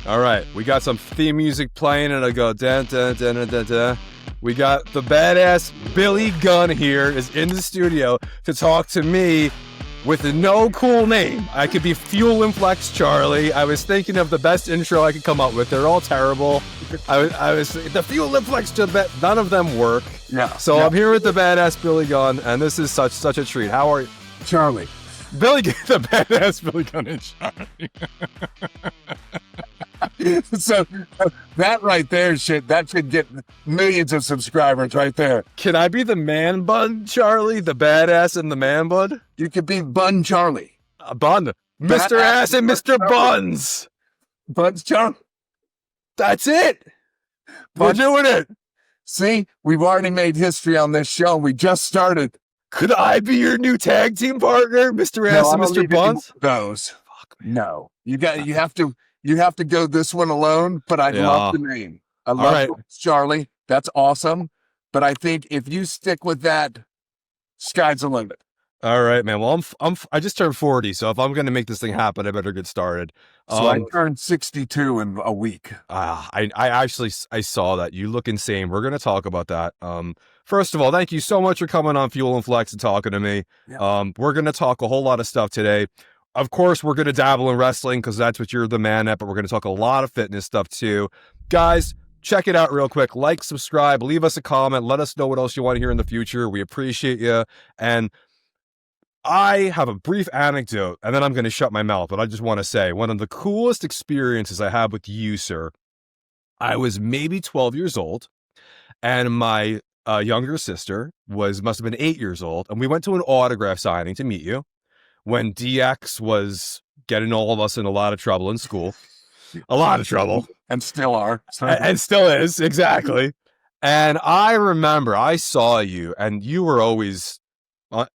All right, we got some theme music playing, and I go dun dun dun dun dun dun. We got the badass Billy Gunn here is in the studio to talk to me with no cool name. I could be Fuel and Flex Charlie. I was thinking of the best intro I could come up with. They're all terrible. I was the Fuel and Flex. None of them work. Yeah. So I'm here with the badass Billy Gunn, and this is such a treat. How are you, Charlie? Billy? The badass Billy Gunn and Charlie. So that right there that should get millions of subscribers right there. Can I be the man bun Charlie, the badass and the man bun? You could be Bun Charlie. Bun. Mr. Ass and Mr. Buns. Buns Charlie. That's it. We're doing it. See, we've already made history on this show. We just started. Could I be your new tag team partner, Mr. Ass and Mr. Buns? Those. Fuck, man. No. You have to go this one alone, but I love the name. I love Charlie. That's awesome. But I think if you stick with that, sky's the limit. All right, man. Well, I just turned 40, so if I'm going to make this thing happen, I better get started. So I turned 62 in a week. I actually saw that. You look insane. We're going to talk about that. First of all, thank you so much for coming on Fuel and Flex and talking to me. Yeah. We're going to talk a whole lot of stuff today. Of course, we're going to dabble in wrestling because that's what you're the man at, but we're going to talk a lot of fitness stuff too. Guys, check it out real quick. Like, subscribe, leave us a comment. Let us know what else you want to hear in the future. We appreciate you. And I have a brief anecdote, and then I'm going to shut my mouth, but I just want to say one of the coolest experiences I had with you, sir, I was maybe 12 years old, and my younger sister must have been 8 years old, and we went to an autograph signing to meet you when DX was getting all of us in a lot of trouble in school. A lot of trouble. And still are. And still is, exactly. And I remember I saw you, and you were always,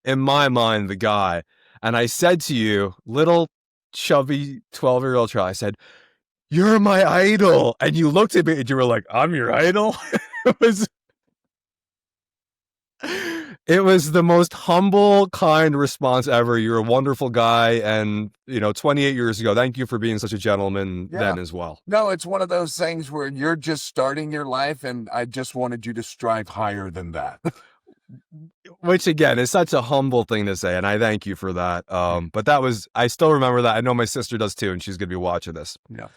in my mind, the guy. And I said to you, little chubby 12-year-old Charlie, I said, "You're my idol." And you looked at me and you were like, "I'm your idol?" It was the most humble, kind response ever. You're a wonderful guy. And, 28 years ago, thank you for being such a gentleman then as well. No, it's one of those things where you're just starting your life, and I just wanted you to strive higher than that. Which, again, is such a humble thing to say, and I thank you for that. But I still remember that. I know my sister does too, and she's going to be watching this. Yeah.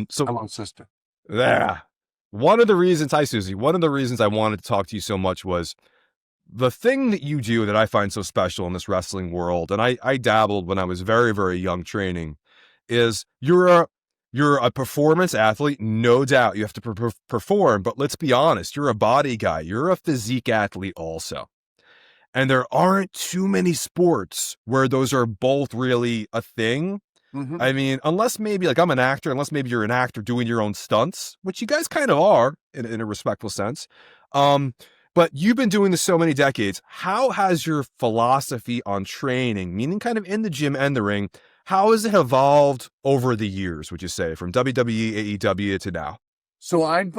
So, hello, sister. Yeah. One of the reasons, hi, Susie, one of the reasons I wanted to talk to you so much was the thing that you do that I find so special in this wrestling world, and I dabbled when I was very, very young training, is you're a performance athlete, no doubt. You have to perform, but let's be honest, you're a body guy. You're a physique athlete also. And there aren't too many sports where those are both really a thing. Mm-hmm. I mean, unless maybe, like I'm an actor, unless maybe you're an actor doing your own stunts, which you guys kind of are in a respectful sense. But you've been doing this so many decades. How has your philosophy on training, meaning kind of in the gym and the ring, how has it evolved over the years, would you say, from WWE, AEW to now? So I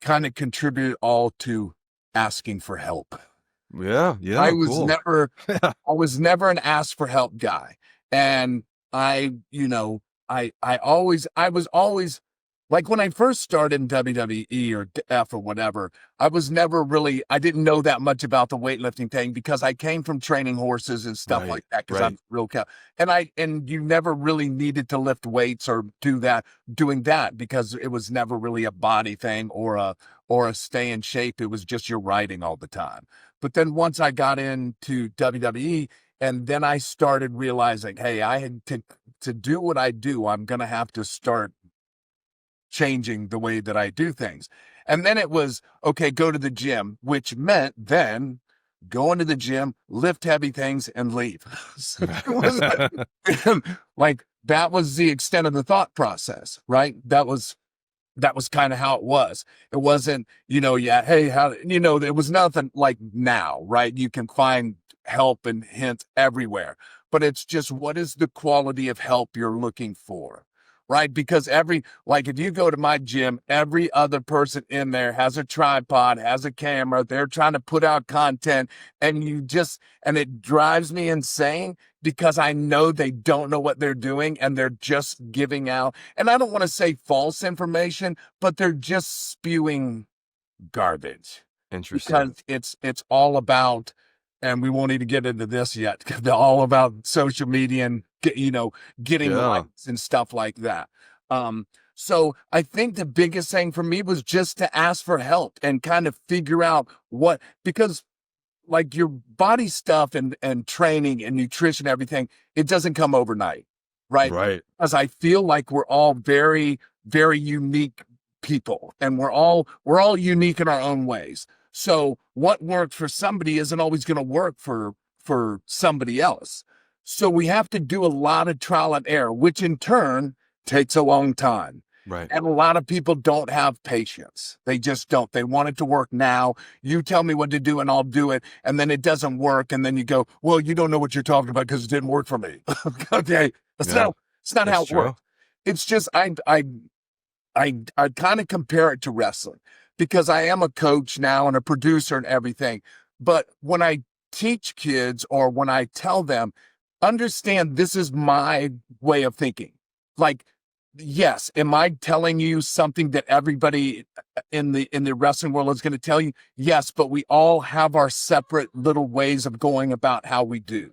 kind of contribute all to asking for help. Yeah. I was never an ask for help guy. And I was always like when I first started in WWE or F or whatever, I didn't know that much about the weightlifting thing because I came from training horses and stuff like that because I'm a real cow. And you never really needed to lift weights or doing that because it was never really a body thing or a stay in shape. It was just your riding all the time. But then once I got into WWE, and then I started realizing, hey, I had to do what I do, I'm going to have to start changing the way that I do things. And then it was, okay, go to the gym, which meant then go into the gym, lift heavy things, and leave. So it was like that was the extent of the thought process, right? That was kind of how it was. It wasn't, hey, it was nothing like now, right? You can find help and hints everywhere, but it's just, what is the quality of help you're looking for? right? Because like if you go to my gym, every other person in there has a tripod, has a camera, they're trying to put out content, and and it drives me insane because I know they don't know what they're doing and they're just giving out, and I don't want to say false information, but they're just spewing garbage because Interesting. it's all about, and we won't even get into this yet, because they're all about social media and getting Yeah. likes and stuff like that. So I think the biggest thing for me was just to ask for help and kind of figure out because like your body stuff and training and nutrition, everything, it doesn't come overnight, right? Right. Because I feel like we're all very, very unique people, and we're all unique in our own ways. So what worked for somebody isn't always going to work for somebody else. So we have to do a lot of trial and error, which in turn takes a long time. Right. And a lot of people don't have patience. They just don't. They want it to work now. You tell me what to do and I'll do it. And then it doesn't work. And then you go, well, you don't know what you're talking about because it didn't work for me. Okay. That's Yeah. not, it's not how That's it true. works. It's just, I kind of compare it to wrestling because I am a coach now and a producer and everything. But when I teach kids or when I tell them, understand this is my way of thinking. Like, yes, am I telling you something that everybody in the wrestling world is going to tell you? Yes, but we all have our separate little ways of going about how we do.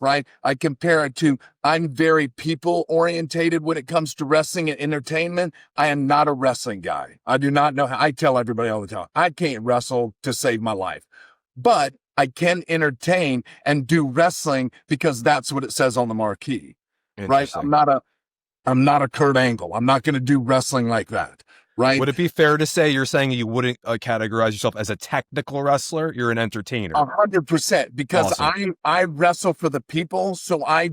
Right? I compare it to I'm very people orientated when it comes to wrestling and entertainment. I am not a wrestling guy. I do not know how. I tell everybody all the time, I can't wrestle to save my life, but I can entertain and do wrestling because that's what it says on the marquee, right? Interesting. I'm not a Kurt Angle. I'm not going to do wrestling like that, right? Would it be fair to say you're saying you wouldn't categorize yourself as a technical wrestler? You're an entertainer. 100%, because Awesome. I wrestle for the people. So I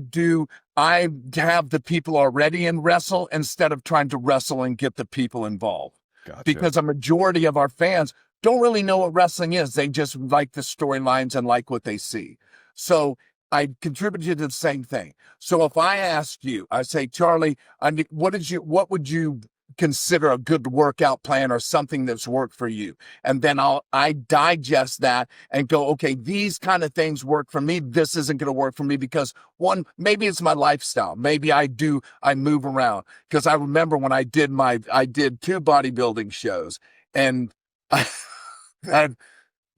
have the people already in wrestle instead of trying to wrestle and get the people involved. Gotcha. Because a majority of our fans don't really know what wrestling is. They just like the storylines and like what they see. So I contributed to the same thing. So if I asked you, I say, Charlie, what would you consider a good workout plan or something that's worked for you? And then I digest that and go, okay, these kind of things work for me. This isn't going to work for me because one, maybe it's my lifestyle. Maybe I move around, because I remember when I did two bodybuilding shows, and that,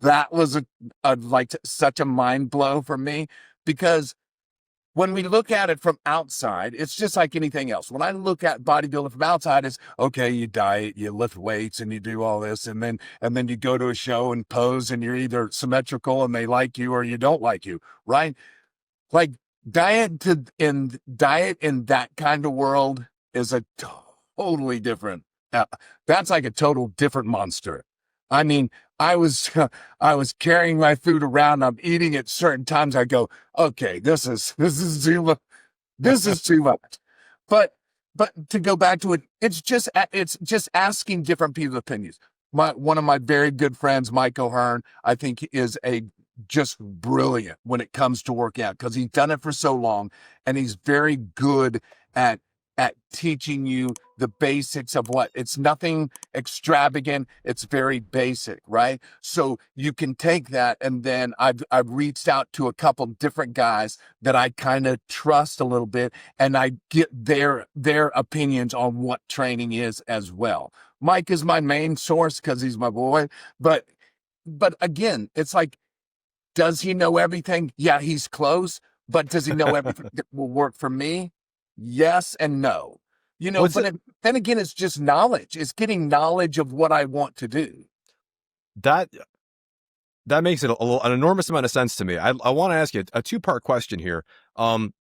that was like such a mind blow for me, because when we look at it from outside, it's just like anything else. When I look at bodybuilding from outside, it's okay, you diet, you lift weights, and you do all this, and then you go to a show and pose, and you're either symmetrical and they like you or you don't like you, right? Like diet in that kind of world is a totally different. That's like a total different monster. I mean, I was I was carrying my food around. I'm eating at certain times. I go, okay, this is too much. This is too much. But to go back to it, it's just asking different people's opinions. One of my very good friends, Mike O'Hearn, I think is a just brilliant when it comes to working out, because he's done it for so long, and he's very good at teaching you the basics of what it's nothing extravagant. It's very basic, right? So you can take that, and then I've reached out to a couple different guys that I kind of trust a little bit, and I get their opinions on what training is as well. Mike is my main source because he's my boy, but again, it's like, does he know everything? Yeah, he's close, but does he know everything that will work for me? Yes and no. What's But it then again, it's just knowledge. It's getting knowledge of what I want to do. that that makes it an enormous amount of sense to me. I want to ask you a two-part question here.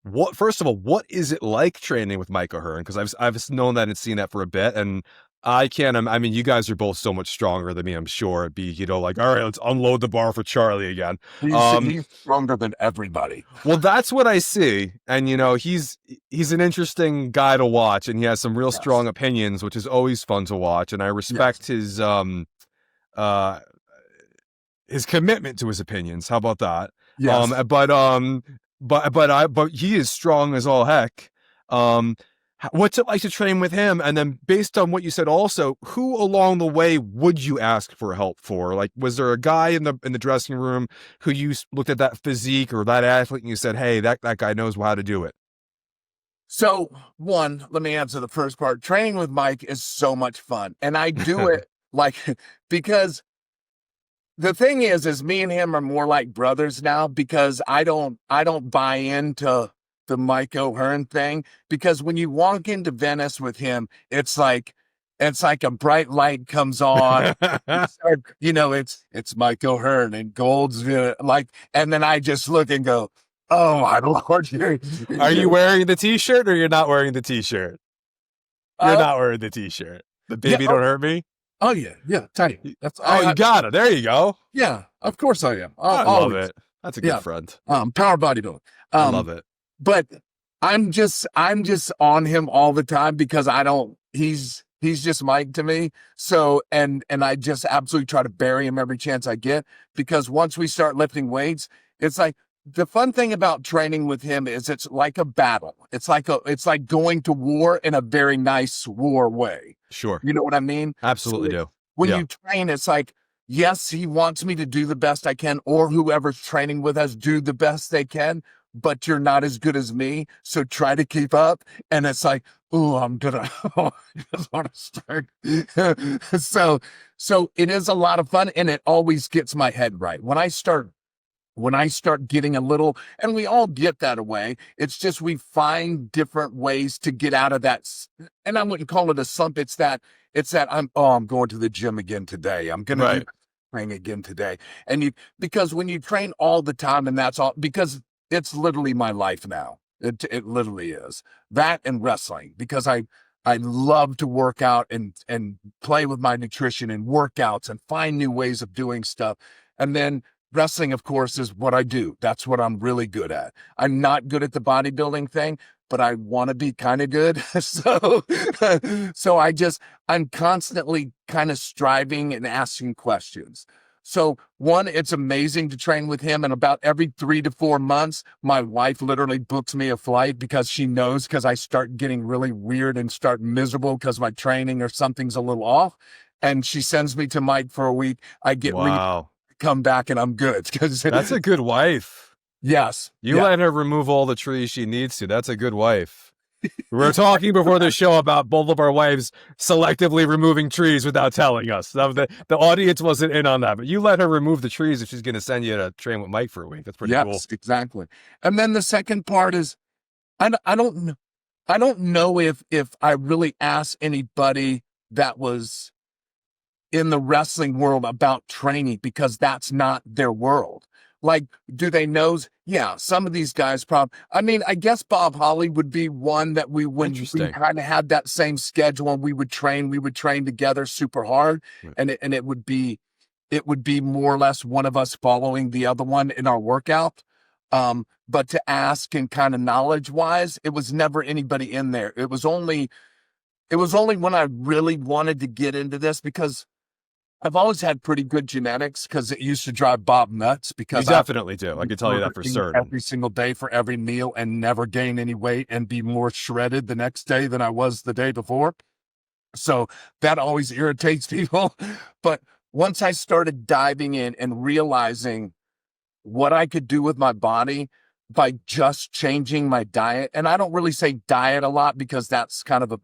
What first of all, what is it like training with Mike O'Hearn? Because I've known that and seen that for a bit, and I can't. I mean, you guys are both so much stronger than me. I'm sure it'd be like, all right, let's unload the bar for Charlie again. He's stronger than everybody. Well, that's what I see, and he's an interesting guy to watch, and he has some real strong Yes. opinions, which is always fun to watch, and I Yes. respect uh his commitment to his opinions. How about that? Yes. But he is strong as all heck. Um, What's it like to train with him? And then based on what you said also, who along the way would you ask for help for? Like, was there a guy in the dressing room who you looked at that physique or that athlete and you said, hey, that guy knows how to do it? So, one, let me answer the first part. Training with Mike is so much fun. And I do it like because the thing is me and him are more like brothers now because I don't buy into the Mike O'Hearn thing because when you walk into Venice with him, it's like a bright light comes on. It's Mike O'Hearn and Gold's like, and then I just look and go, oh my Lord, Are you wearing the t-shirt or you're not wearing the t-shirt? You're not wearing the t-shirt. The baby yeah, don't hurt me. oh yeah, tell you. That's You got it. There you go. yeah, of course I am. I love it. That's a good Yeah. friend. Power bodybuilding. I love it. But I'm just on him all the time because I don't he's just Mike to me. So and I just absolutely try to bury him every chance I get because once we start lifting weights, it's like the fun thing about training with him is it's like a battle. It's like going to war in a very nice war way. Sure. You know what I mean? Absolutely So do. when Yeah. you train, it's like, yes, he wants me to do the best I can, or whoever's training with us do the best they can, but you're not as good as me. So try to keep up. And it's like, oh, I'm gonna I just want to start. So it is a lot of fun and it always gets my head right. When I start getting a little, and we all get that away, it's just we find different ways to get out of that. And I wouldn't call it a slump. It's that I'm going to the gym again today. I'm gonna Right. do training again today. And because when you train all the time, and that's all because it's literally my life now. It literally is that and wrestling because I love to work out and play with my nutrition and workouts and find new ways of doing stuff. And then wrestling, of course, is what I do. That's what I'm really good at. I'm not good at the bodybuilding thing, but I want to be kind of good. So I'm constantly kind of striving and asking questions. So one, it's amazing to train with him. And about every 3 to 4 months, my wife literally books me a flight because she knows because I start getting really weird and start miserable because my training or something's a little off. And she sends me to Mike for a week. I get Wow. come back and I'm good. That's a good wife. Yes. You Yeah. let her remove all the trees she needs to. That's a good wife. We were talking before the show about both of our wives selectively removing trees without telling us. The audience wasn't in on that, but you let her remove the trees if she's going to send you to train with Mike for a week. That's pretty cool. Yes, exactly. And then the second part is I don't know if I really asked anybody that was in the wrestling world about training because that's not their world. Like, do they know? Yeah, some of these guys probably. I mean, I guess Bob Holly would be one that we Interesting. kind of had that same schedule and we would train together super hard, Right. and it would be more or less one of us following the other one in our workout. But to ask and kind of knowledge wise, it was never anybody in there. It was only when I really wanted to get into this because I've always had pretty good genetics because it used to drive Bob nuts You because definitely do. I can tell you that for eating certain. every single day for every meal and never gain any weight and be more shredded the next day than I was the day before. So that always irritates people. But once I started diving in and realizing what I could do with my body by just changing my diet, and I don't really say diet a lot because that's kind of a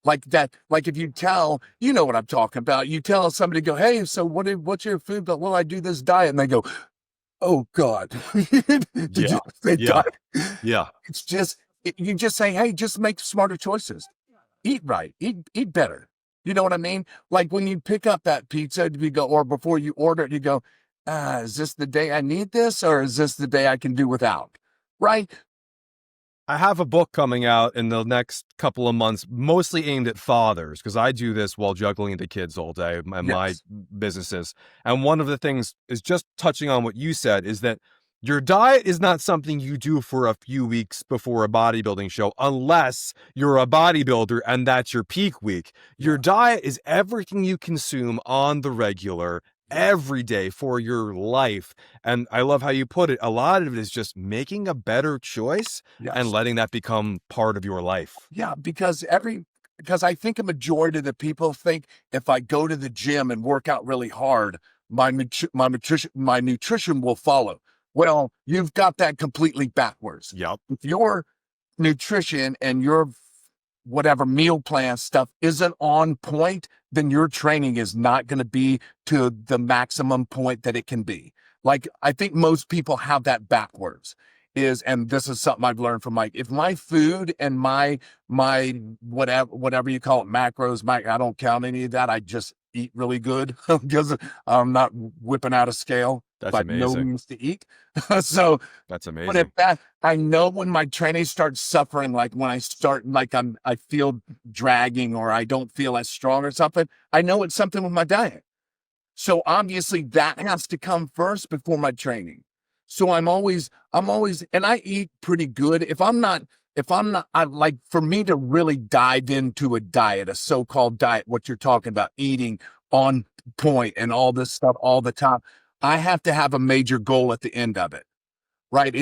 like that, like if you tell, you know what I'm talking about. You tell somebody, go, hey, so what's your food? But well, I do this diet, and they go, oh God, did Yeah. you say Yeah. diet? Yeah. It's just you just say, hey, just make smarter choices, eat right, eat better. You know what I mean? Like when you pick up that pizza, you go, or before you order it, you go, is this the day I need this, or is this the day I can do without? Right? I have a book coming out in the next couple of months, mostly aimed at fathers, because I do this while juggling the kids all day and my Yes. businesses. And one of the things is just touching on what you said is that your diet is not something you do for a few weeks before a bodybuilding show, unless you're a bodybuilder and that's your peak week. Your diet is everything you consume on the regular every day for your life. And I love how you put it. A lot of it is just making a better choice and Yes. letting that become part of your life. Yeah, because I think a majority of the people think if I go to the gym and work out really hard, my nutrition will follow. Well, you've got that completely backwards. Yep. If your nutrition and your whatever meal plan stuff isn't on point, then your training is not going to be to the maximum point that it can be. Like, I think most people have that backwards. And this is something I've learned from Mike. If my food and my whatever you call it, macros, I don't count any of that. I just eat really good because I'm not whipping out a scale. That's But no amazing. means to eat. So That's but if amazing. that, I know when my training starts suffering, like when I start, like I feel dragging or I don't feel as strong or something, I know it's something with my diet. So obviously that has to come first before my training. So and I eat pretty good. I like, for me to really dive into a diet, a so-called diet, what you're talking about, eating on point and all this stuff all the time, I have to have a major goal at the end of it, right?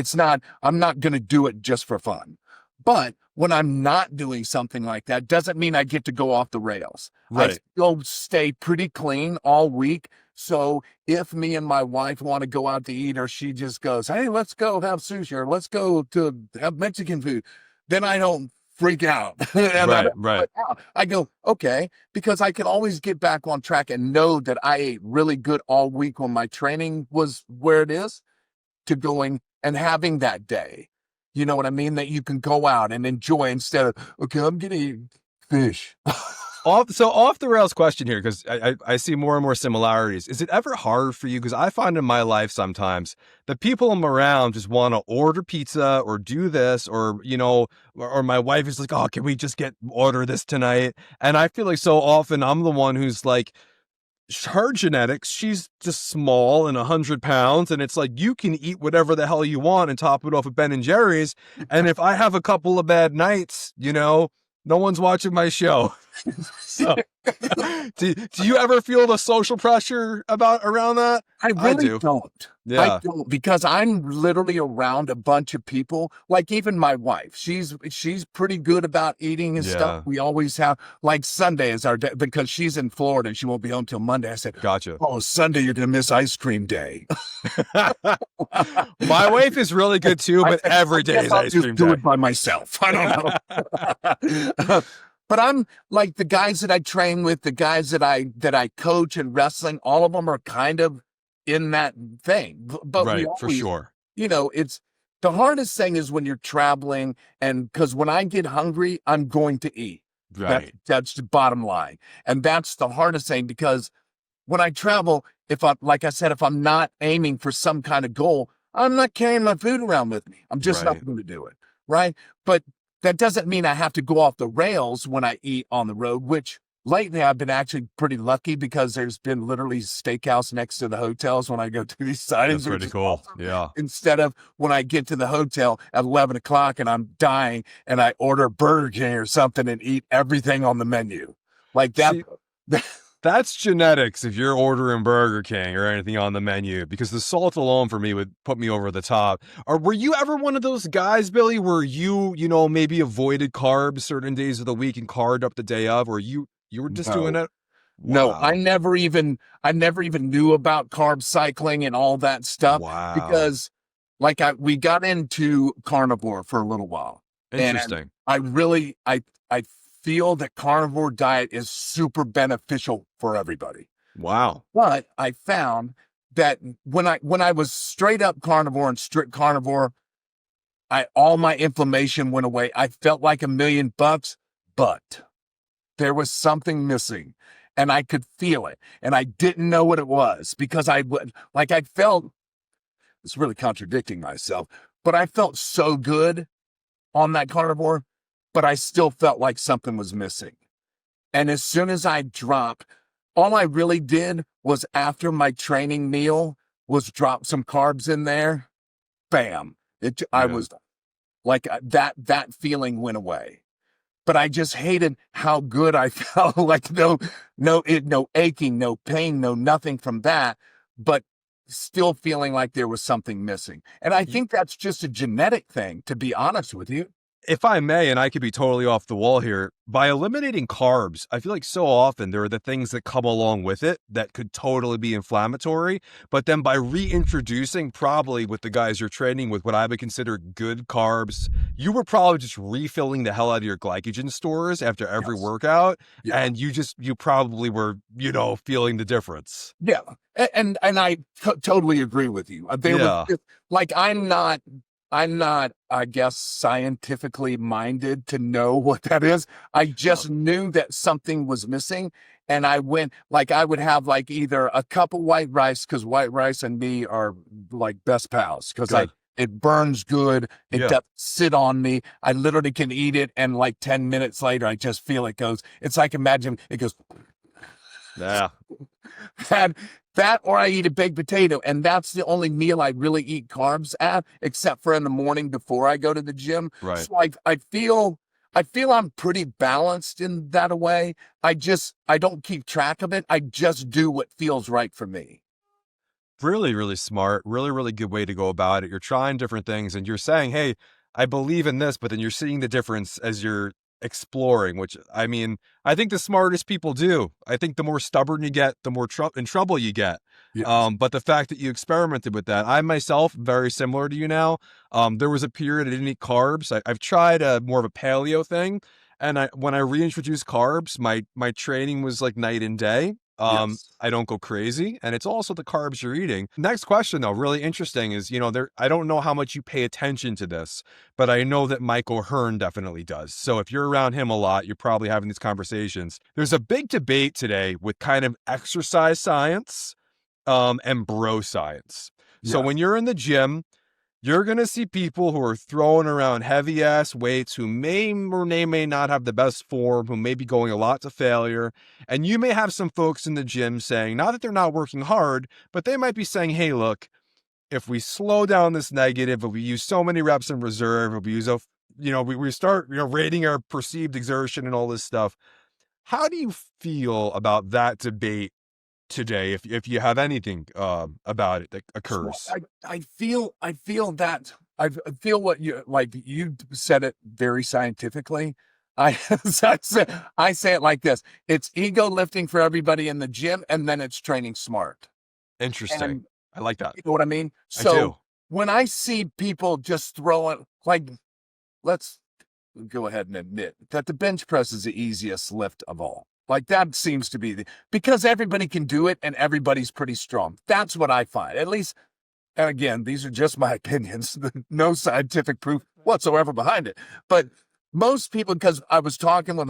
I'm not going to do it just for fun. But when I'm not doing something like that, doesn't mean I get to go off the rails. I Right. still stay pretty clean all week. So if me and my wife want to go out to eat, or she just goes, hey, let's go have sushi, or let's go to have Mexican food, then I don't freak out. And I Right. don't Right. freak out. I go, okay, because I can always get back on track and know that I ate really good all week when my training was where it is, to going and having that day. You know what I mean? That you can go out and enjoy instead of, okay, I'm gonna eat fish. Off the rails question here, because I see more and more similarities. Is it ever hard for you? Because I find in my life sometimes the people I'm around just want to order pizza or do this, or or my wife is like, oh, can we just order this tonight? And I feel like so often I'm the one who's like, her genetics, she's just small and 100 pounds, and it's like you can eat whatever the hell you want and top it off with Ben and Jerry's. And if I have a couple of bad nights, no one's watching my show. So, do you ever feel the social pressure around that? I I really do. don't. I Yeah. don't, because I'm literally around a bunch of people. Like even my wife, she's pretty good about eating and stuff. Yeah. We always have, like, Sunday is our day because she's in Florida and she won't be home till Monday. I said, Gotcha. oh, Sunday you're gonna miss ice cream day. My wife is really good too, I but said, I every day guess is I'll ice just cream do day. it by myself. I don't know. But I'm like, the guys that I train with, the guys that I coach in wrestling, all of them are kind of in that thing. But we Right, for always, sure. it's the hardest thing is when you're traveling, and because when I get hungry, I'm going to eat. Right. That's the bottom line. And that's the hardest thing, because when I travel, like I said, if I'm not aiming for some kind of goal, I'm not carrying my food around with me. I'm just Right. not going to do it. Right. But that doesn't mean I have to go off the rails when I eat on the road, which lately I've been actually pretty lucky, because there's been literally steakhouse next to the hotels when I go to these That's sightings, which pretty is cool. awesome. Yeah. Instead of when I get to the hotel at 11 o'clock and I'm dying and I order Burger King or something and eat everything on the menu. Like that. See, that's genetics if you're ordering Burger King or anything on the menu, because the salt alone for me would put me over the top. Or were you ever one of those guys, Billy, where maybe avoided carbs certain days of the week and carved up the day of, or you were just doing No. it? No, Wow. I never even knew about carb cycling and all that stuff, Wow. because we got into carnivore for a little while, and Interesting. I feel that carnivore diet is super beneficial for everybody. Wow. But I found that when I was straight up carnivore and strict carnivore, all my inflammation went away. I felt like $1,000,000, but there was something missing, and I could feel it, and I didn't know what it was, because I felt, it's really contradicting myself, but I felt so good on that carnivore, but I still felt like something was missing. And as soon as I dropped, all I really did was, after my training meal, was drop some carbs in there. Bam. I Yeah. was like, that feeling went away. but I just hated how good I felt. Like no aching, no pain, no nothing from that, but still feeling like there was something missing. And I think that's just a genetic thing, to be honest with you. If I may, and I could be totally off the wall here, by eliminating carbs, I feel like so often there are the things that come along with it that could totally be inflammatory. But then by reintroducing, probably with the guys you're training with, what I would consider good carbs, you were probably just refilling the hell out of your glycogen stores after every Yes. workout. Yeah. And you probably were, feeling the difference. Yeah. And I totally agree with you. There was Yeah. like I'm not, I guess, scientifically minded to know what that is. I just knew that something was missing. And I went, like, I would have like either a cup of white rice, because white rice and me are like best pals, because Good. it burns good. It Yeah. doesn't sit on me. I literally can eat it. And like 10 minutes later, I just feel it goes, it's like, imagine it goes, Yeah. that that or I eat a baked potato, and that's the only meal I really eat carbs at, except for in the morning before I go to the gym. Right. So I feel I'm pretty balanced in that way. I don't keep track of it. I just do what feels right for me. Really, really smart. Really, really good way to go about it. You're trying different things and you're saying, hey, I believe in this, but then you're seeing the difference as you're exploring, which I mean, I think the smartest people do. I think the more stubborn you get, the more in trouble you get. Yes. But the fact that you experimented with that, I myself, very similar to you now. There was a period I didn't eat carbs. I've tried more of a paleo thing. And when I reintroduced carbs, my training was like night and day. Yes. I don't go crazy, and it's also the carbs you're eating. Next question, though, really interesting is, I don't know how much you pay attention to this, but I know that Michael Hearn definitely does. So if you're around him a lot, you're probably having these conversations. There's a big debate today with kind of exercise science, and bro science. So Yes. when you're in the gym, you're going to see people who are throwing around heavy ass weights who may or may not have the best form, who may be going a lot to failure. And you may have some folks in the gym saying, not that they're not working hard, but they might be saying, hey, look, if we slow down this negative, if we use so many reps in reserve, if we use we start, rating our perceived exertion and all this stuff. How do you feel about that debate today? If you have anything about it that So occurs. I feel that I feel what you said it very scientifically. I I say it like this: it's ego lifting for everybody in the gym, and then it's training smart. Interesting. And I like that. you know what I mean? I do. So when I see people just throwing, like, let's go ahead and admit that the bench press is the easiest lift of all. Like, that seems to be because everybody can do it and everybody's pretty strong. That's what I find. At least, and again, these are just my opinions, no scientific proof whatsoever behind it. But most people, because I was talking with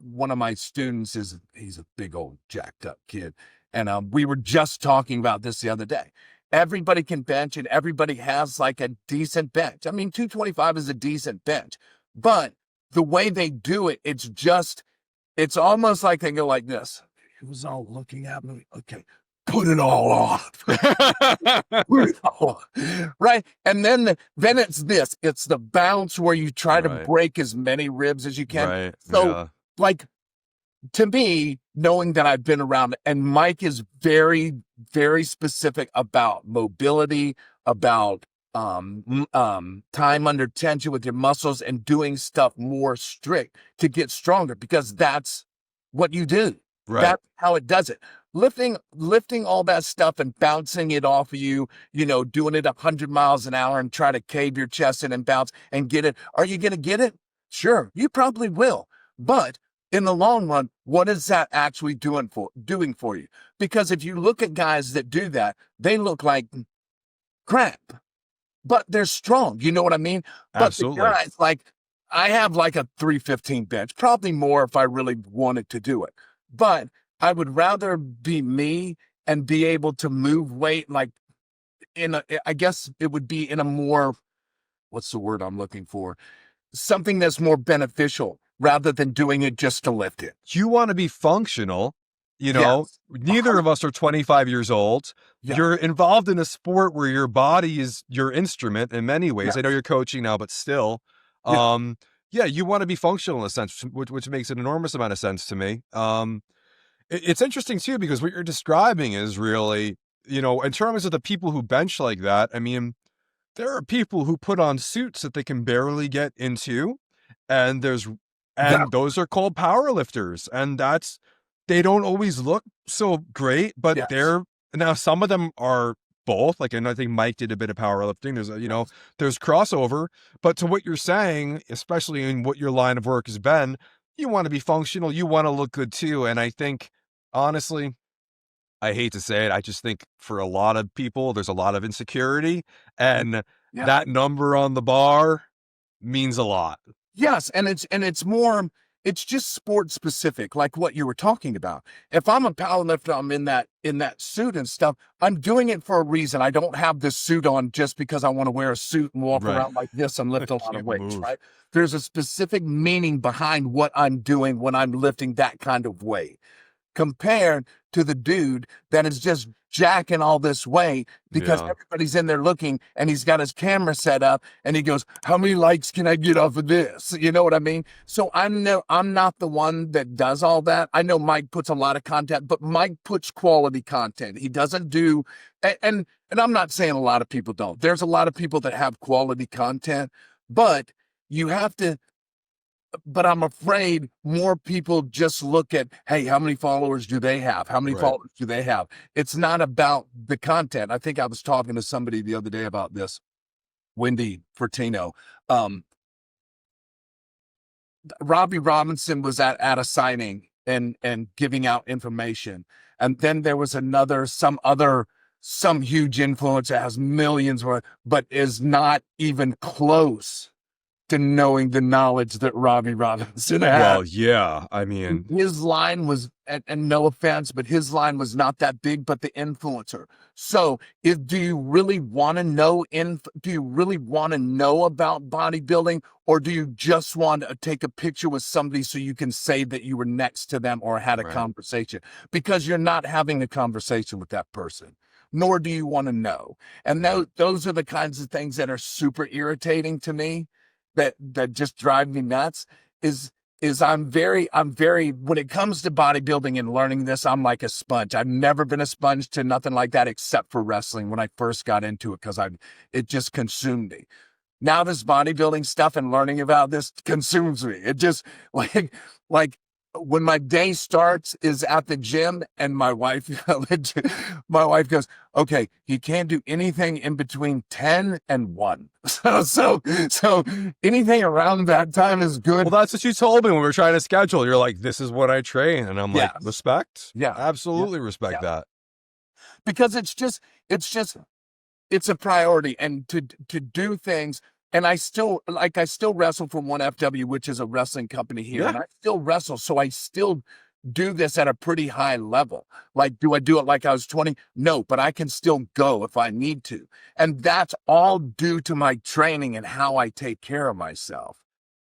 one of my students he's a big old jacked up kid, and we were just talking about this the other day. Everybody can bench, and everybody has like a decent bench. I mean, 225 is a decent bench, but the way they do it, it's almost like they go like this. He was all looking at me. Okay, put it all on. Put it all on. Right. And then it's this. It's the bounce where you try to Right. break as many ribs as you can. Right. So, Yeah. like, to me, knowing that I've been around, and Mike is very, very specific about mobility, about time under tension with your muscles, and doing stuff more strict to get stronger, because that's what you do. Right. That's how it does it. Lifting all that stuff and bouncing it off of you, doing it 100 miles an hour and try to cave your chest in and bounce and get it. Are you going to get it? Sure, you probably will. But in the long run, what is that actually doing for you? Because if you look at guys that do that, they look like crap, but they're strong. You know what I mean? But the Absolutely. guys, like, I have like a 315 bench, probably more if I really wanted to do it. But I would rather be me and be able to move weight, like, I guess it would be in a more, what's the word I'm looking for? Something that's more beneficial rather than doing it just to lift it. You want to be functional. Yes. Neither of us are 25 years old. Yeah. You're involved in a sport where your body is your instrument in many ways. Yeah. I know you're coaching now, but still, Yeah. um, Yeah, you want to be functional in a sense, which makes an enormous amount of sense to me. It's interesting too because what you're describing is really, in terms of the people who bench like that. I mean, there are people who put on suits that they can barely get into, and Yeah. those are called power lifters, and they don't always look so great, but Yes. now some of them are both. Like, and I think Mike did a bit of powerlifting. Yes. There's crossover, but to what you're saying, especially in what your line of work has been, you want to be functional, you want to look good too, and I think honestly, I hate to say it, I just think for a lot of people, there's a lot of insecurity, and Yeah. that number on the bar means a lot. Yes, and it's more, it's just sport specific, like what you were talking about. If I'm a powerlifter, I'm in that suit and stuff. I'm doing it for a reason. I don't have this suit on just because I want to wear a suit and walk Right. around like this and lift a lot of Can't weights, move. right? There's a specific meaning behind what I'm doing when I'm lifting that kind of weight, compared to the dude that is just jacking all this weight because Yeah. everybody's in there looking and he's got his camera set up and he goes, how many likes can I get off of this? You know what I mean? So I'm not the one that does all that. I know Mike puts a lot of content, but Mike puts quality content. He doesn't do, and I'm not saying a lot of people don't. There's a lot of people that have quality content, but you have to, but I'm afraid more people just look at, hey, how many followers do they have? How many Right. followers do they have? It's not about the content. I think I was talking to somebody the other day about this, Wendy Fertino. Um, Robbie Robinson was at a signing and giving out information. And then there was some huge influencer that has millions, but is not even close to knowing the knowledge that Robbie Robinson had. Well, yeah. I mean, His line was, and no offense, but his line was not that big, but the influencer. So if, do you really want to know do you really want to know about bodybuilding, or do you just want to take a picture with somebody so you can say that you were next to them or had a right. conversation? Because you're not having a conversation with that person, nor do you want to know. And Right. those are the kinds of things that are super irritating to me, that just drive me nuts. Is I'm very, when it comes to bodybuilding and learning this, I'm like a sponge. I've never been a sponge to nothing like that except for wrestling when I first got into it, because it just consumed me. Now this bodybuilding stuff and learning about this consumes me. It just like when my day starts is at the gym and my wife my wife goes, okay, you can't do anything in between 10 and 1. So anything around that time is Well, good. that's what you told me when we were trying to schedule. You're like, this is what I train. And I'm like, Yes. respect? Yeah. Yeah. Absolutely respect Yeah. that. Because it's just it's a priority, and to do things. And I still wrestle for 1FW, which is a wrestling company here, Yeah. and I still wrestle, so I still do this at a pretty high level. Like, do I do it like I was 20? No, but I can still go if I need to, and that's all due to my training and how I take care of myself.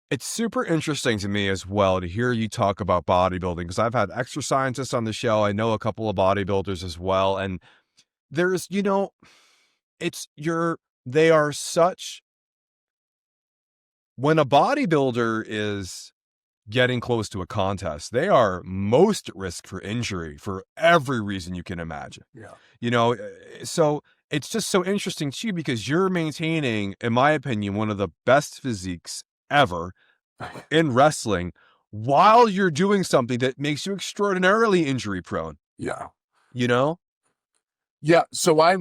It's super interesting to me as well to hear you talk about bodybuilding because I've had exercise scientists on the show. I know a couple of bodybuilders as well. And there's, it's they are such, when a bodybuilder is getting close to a contest, they are most at risk for injury for every reason you can imagine. Yeah. So it's just so interesting too because you're maintaining, in my opinion, one of the best physiques ever in wrestling while you're doing something that makes you extraordinarily injury prone, Yeah. you know? Yeah. So I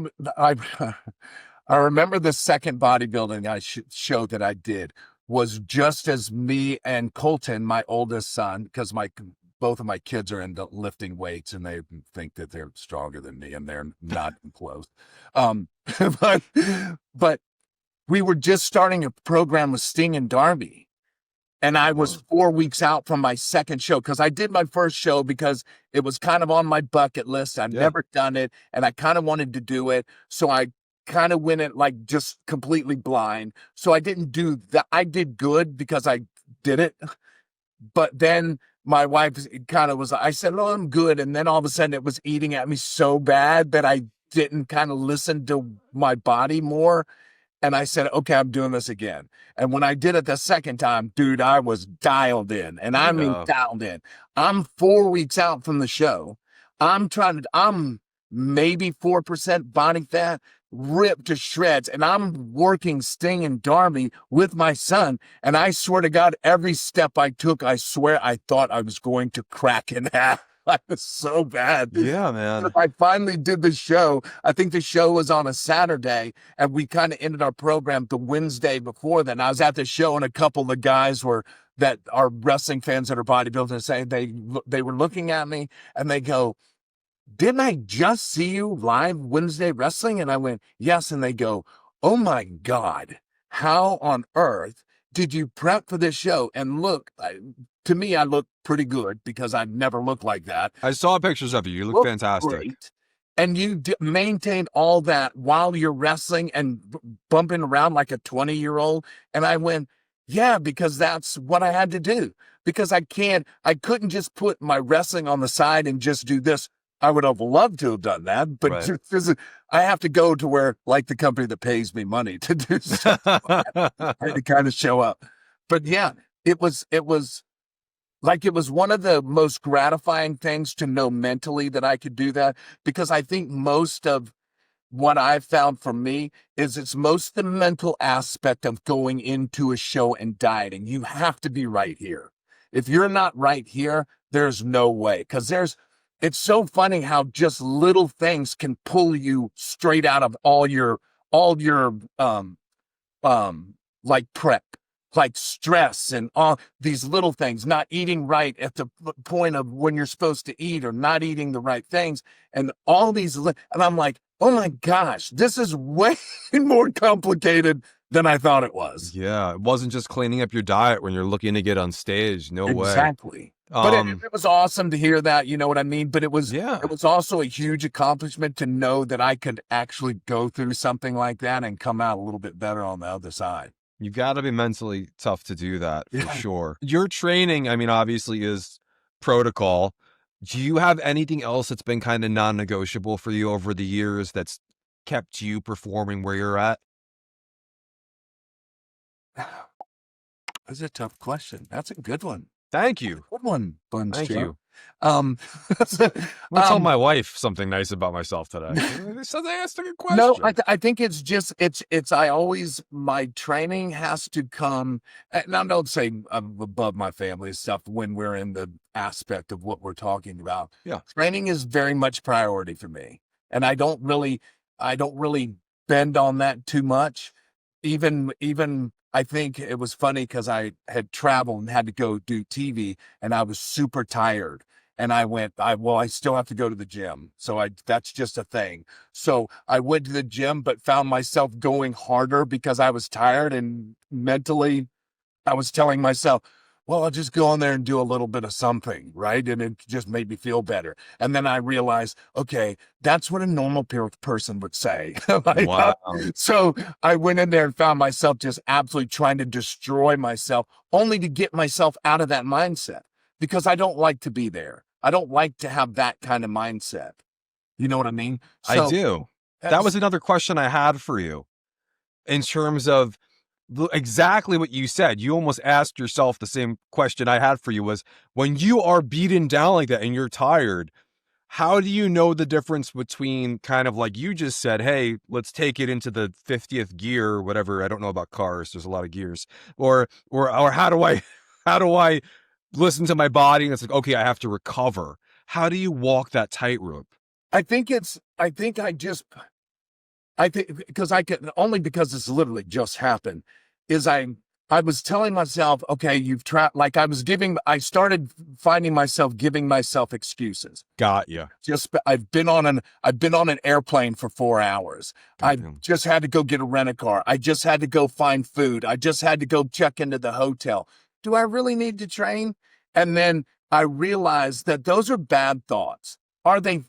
I remember the second bodybuilding show that I did was just as me and Colton, my oldest son, because both of my kids are into lifting weights and they think that they're stronger than me, and they're not even close. Um, but but we were just starting a program with Sting and Darby, and I was Wow. 4 weeks out from my second show, because I did my first show because it was kind of on my bucket list. I'd Yeah. never done it, and I kind of wanted to do it. So I kind of went it like just completely blind. So I didn't do that. I did good because I did it. But then my wife kind of was, I said, oh, I'm good. And then all of a sudden it was eating at me so bad that I didn't kind of listen to my body more. And I said, okay, I'm doing this again. And when I did it the second time, dude, I was dialed in. And I mean, Yeah. dialed in. I'm 4 weeks out from the show. I'm maybe 4% body fat, ripped to shreds. And I'm working Sting and Darby with my son. And I swear to God, every step I took, I swear I thought I was going to crack in half. I was so bad. Yeah, man. I finally did the show. I think the show was on a Saturday, and we kind of ended our program the Wednesday before then. I was at the show, and a couple of the guys that are wrestling fans that are bodybuilders saying they were looking at me and they go, "Didn't I just see you live Wednesday wrestling?" And I went, "Yes." And they go, "Oh my God, how on earth did you prep for this show?" And look, to me, I look pretty good because I've never looked like that. I saw pictures of you. You look Look fantastic. great. And you maintained all that while you're wrestling and bumping around like a 20-year-old. And I went, yeah, because that's what I had to do. Because I couldn't just put my wrestling on the side and just do this. I would have loved to have done that, but Right. I have to go to where, like the company that pays me money to do stuff, I had to kind of show up. But yeah, it was like it was one of the most gratifying things to know mentally that I could do that, because I think most of what I've found for me is it's most the mental aspect of going into a show and dieting. You have to be right here. If you're not right here, there's no way. Because it's so funny how just little things can pull you straight out of all your like prep, like stress and all these little things, not eating right at the point of when you're supposed to eat, or not eating the right things, and all these and I'm like, oh my gosh, this is way more complicated than I thought it was. Yeah, it wasn't just cleaning up your diet when you're looking to get on stage. No way. Exactly. But it was awesome to hear that, you know what I mean? But Yeah. it was also a huge accomplishment to know that I could actually go through something like that and come out a little bit better on the other side. You got to be mentally tough to do that for Yeah. sure. Your training, I mean, obviously is protocol. Do you have anything else that's been kind of non-negotiable for you over the years that's kept you performing where you're at? That's a tough question. That's a good one. Thank you. Good one, Buns Thank Chair. you. Um, I'm gonna tell my wife something nice about myself today. So they asked a good question. no, I think it's just I always, my training has to come. And I don't say I'm above my family stuff when we're in the aspect of what we're talking about. Yeah. Training is very much priority for me, and I don't really bend on that too much. Even I think it was funny because I had traveled and had to go do TV, and I was super tired. And I went, I still have to go to the gym. So that's just a thing. So I went to the gym, but found myself going harder because I was tired, and mentally I was telling myself, well, I'll just go in there and do a little bit of something, right? And it just made me feel better. And then I realized, okay, that's what a normal person would say. Like, Wow. so I went in there and found myself just absolutely trying to destroy myself, only to get myself out of that mindset, because I don't like to be there. I don't like to have that kind of mindset. You know what I mean? I do. That was another question I had for you in terms of exactly what you said. You almost asked yourself the same question I had for you, was when you are beaten down like that and you're tired, how do you know the difference between kind of like you just said, hey, let's take it into the 50th gear or whatever. I don't know about cars. There's a lot of gears. Or how do I listen to my body and it's like, okay, I have to recover. How do you walk that tightrope? I think because I can, only because it's literally just happened, is I was telling myself, okay, you've tried, like I started finding myself giving myself excuses. Got you. I've been on an airplane for 4 hours. I just had to go get a rent-a-car. I just had to go find food. I just had to go check into the hotel. Do I really need to train? And then I realized that those are bad thoughts. Are they?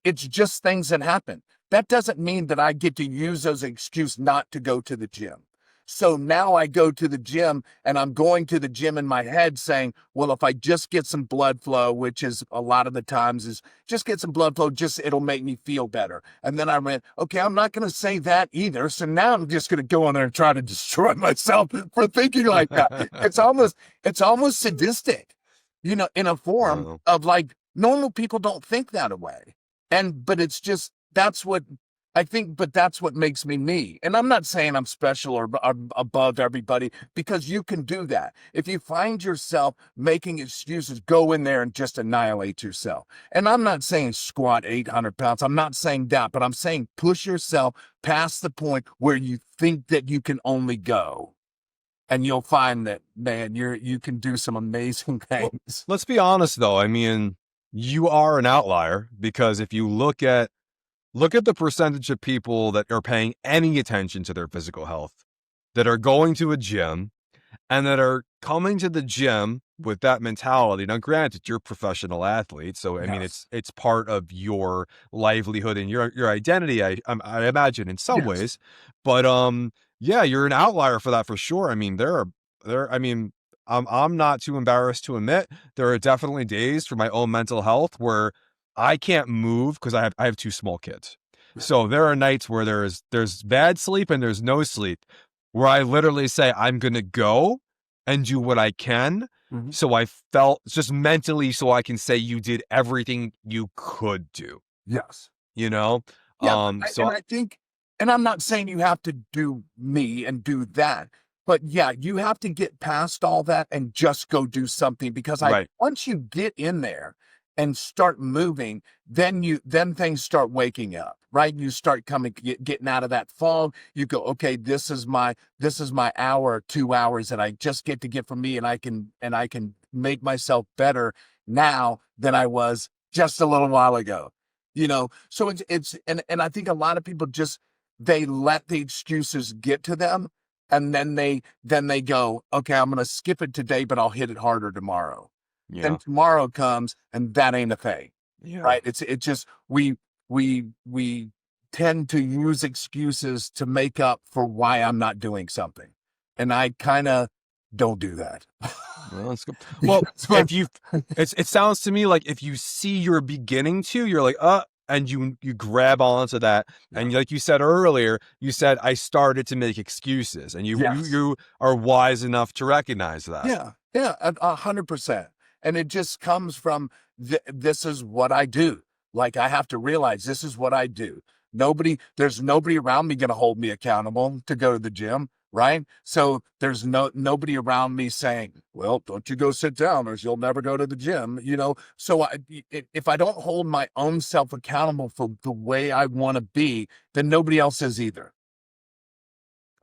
It's just things that happen. That doesn't mean that I get to use those excuses not to go to the gym. So now I go to the gym and I'm going to the gym in my head saying, well, if I just get some blood flow, which is a lot of the times is just get some blood flow, just it'll make me feel better. And then I went, okay, I'm not going to say that either. So now I'm just going to go in there and try to destroy myself for thinking like that. It's almost sadistic, in a form Wow. of like normal people don't think that way. But it's just, that's what I think, but that's what makes me me. And I'm not saying I'm special or above everybody, because you can do that. If you find yourself making excuses, go in there and just annihilate yourself. And I'm not saying squat 800 pounds. I'm not saying that, but I'm saying push yourself past the point where you think that you can only go. And you'll find that, man, you can do some amazing things. Let's be honest though. I mean, you are an outlier, because if you look at the percentage of people that are paying any attention to their physical health, that are going to a gym, and that are coming to the gym with that mentality. Now, granted, you're a professional athlete, so I mean, Yes. it's part of your livelihood and your identity. I imagine in some Yes. ways, but yeah, you're an outlier for that for sure. I mean, I mean, I'm not too embarrassed to admit there are definitely days for my own mental health where I can't move because I have two small kids. So there are nights where there's bad sleep and there's no sleep, where I literally say I'm gonna go and do what I can. Mhm. So I felt just mentally, so I can say you did everything you could do. Yes. You know, Yeah, so I think, and I'm not saying you have to do me and do that, but yeah, you have to get past all that and just go do something, because right, once you get in there and start moving, then things start waking up, right? You start getting out of that fog. You go, okay, this is my hour, 2 hours that I just get to get for me, and I can make myself better now than I was just a little while ago. So and I think a lot of people just, they let the excuses get to them, and then they go, okay, I'm gonna skip it today, but I'll hit it harder tomorrow. Then yeah, tomorrow comes and that ain't a thing, yeah. right? It just, we tend to use excuses to make up for why I'm not doing something, and I kind of don't do that. Well, that's good. Well, Because when- if you, it sounds to me like if you see you're beginning to, you're like, and you grab onto that, yeah. and like you said earlier, you said I started to make excuses, and Yes. you are wise enough to recognize that. Yeah, yeah, 100%. And it just comes from, this is what I do. Like, I have to realize this is what I do. There's nobody around me going to hold me accountable to go to the gym, right? So there's nobody around me saying, well, don't you go sit down or you'll never go to the gym. So if I don't hold my own self accountable for the way I want to be, then nobody else is either.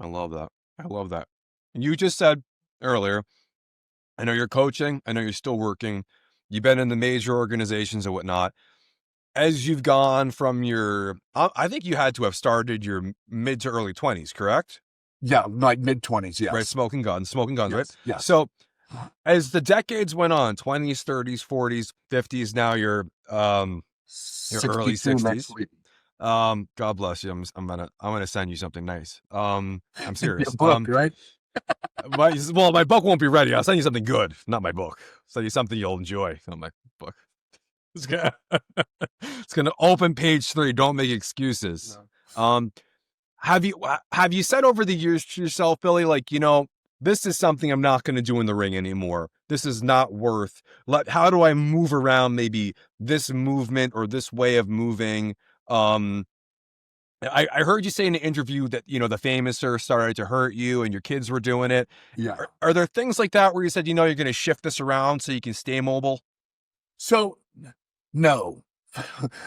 I love that. I love that. And you just said earlier, I know you're coaching. I know you're still working. You've been in the major organizations and whatnot. As you've gone from I think you had to have started your mid to early 20s, correct? Yeah, like mid-20s. Right, Yes. smoking guns, right? Yes. Yes. So as the decades went on, 20s, 30s, 40s, 50s, now you're your early 62 next 60s. week. God bless you. I'm gonna send you something nice. I'm Your serious. book, right? My book won't be ready. I'll send you something good, not my book. I'll send you something you'll enjoy, not my book. It's gonna, it's gonna open page 3. Don't make excuses. No. Um, have you said over the years to yourself, Billy, like, this is something I'm not going to do in the ring anymore. This is not worth. How do I move around maybe this movement or this way of moving? Um, I heard you say in an interview that the famouser started to hurt you and your kids were doing it. Yeah. Are there things like that where you said you're going to shift this around so you can stay mobile? So, no.